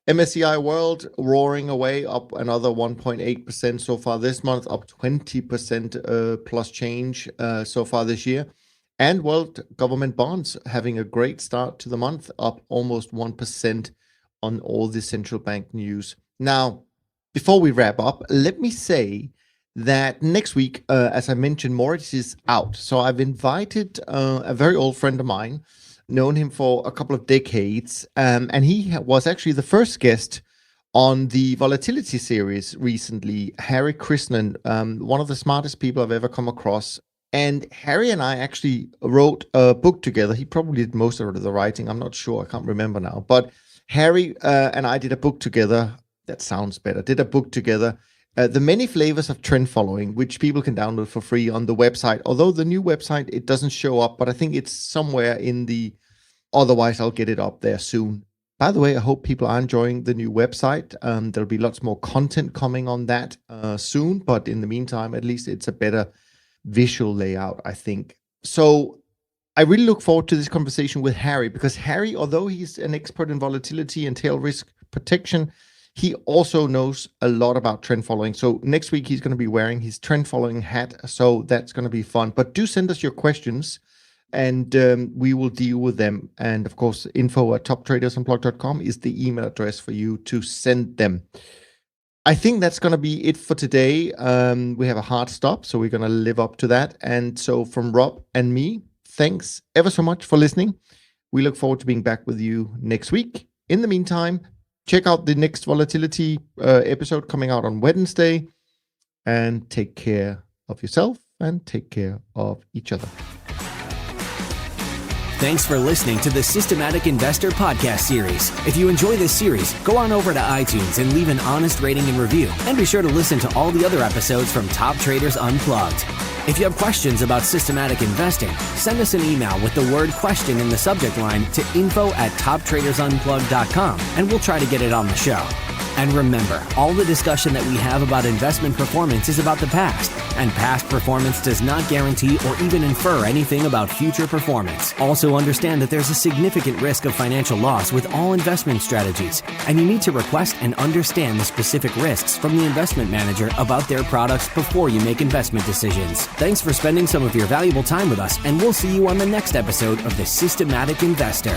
MSCI World roaring away, up another 1.8% so far this month, up 20% plus change so far this year. And world government bonds having a great start to the month, up almost 1% on all the central bank news. Now, before we wrap up, let me say that next week, as I mentioned, Moritz is out. So I've invited a very old friend of mine, known him for a couple of decades, and he was actually the first guest on the volatility series recently, Harry Krishnan, one of the smartest people I've ever come across. And Harry and I actually wrote a book together. He probably did most of the writing. I'm not sure. I can't remember now. But Harry and I did a book together. That sounds better. Did a book together. The Many Flavors of Trend Following, which people can download for free on the website. Although the new website, it doesn't show up, but I think it's somewhere in the, otherwise I'll get it up there soon. By the way, I hope people are enjoying the new website. There'll be lots more content coming on that soon, but in the meantime, at least it's a better visual layout, I think. So I really look forward to this conversation with Harry, because Harry, although he's an expert in volatility and tail risk protection, He also knows a lot about trend following. So next week he's going to be wearing his trend following hat. So that's going to be fun. But do send us your questions and we will deal with them. And of course, info@toptradersunplugged.com is the email address for you to send them. I think that's going to be it for today. We have a hard stop, so we're going to live up to that. And so from Rob and me, thanks ever so much for listening. We look forward to being back with you next week. In the meantime, check out the next volatility episode coming out on Wednesday, and take care of yourself and take care of each other. Thanks for listening to the Systematic Investor podcast series. If you enjoy this series, go on over to iTunes and leave an honest rating and review. And be sure to listen to all the other episodes from Top Traders Unplugged. If you have questions about systematic investing, send us an email with the word question in the subject line to info@toptradersunplugged.com, and we'll try to get it on the show. And remember, all the discussion that we have about investment performance is about the past, and past performance does not guarantee or even infer anything about future performance. Also understand that there's a significant risk of financial loss with all investment strategies, and you need to request and understand the specific risks from the investment manager about their products before you make investment decisions. Thanks for spending some of your valuable time with us, and we'll see you on the next episode of The Systematic Investor.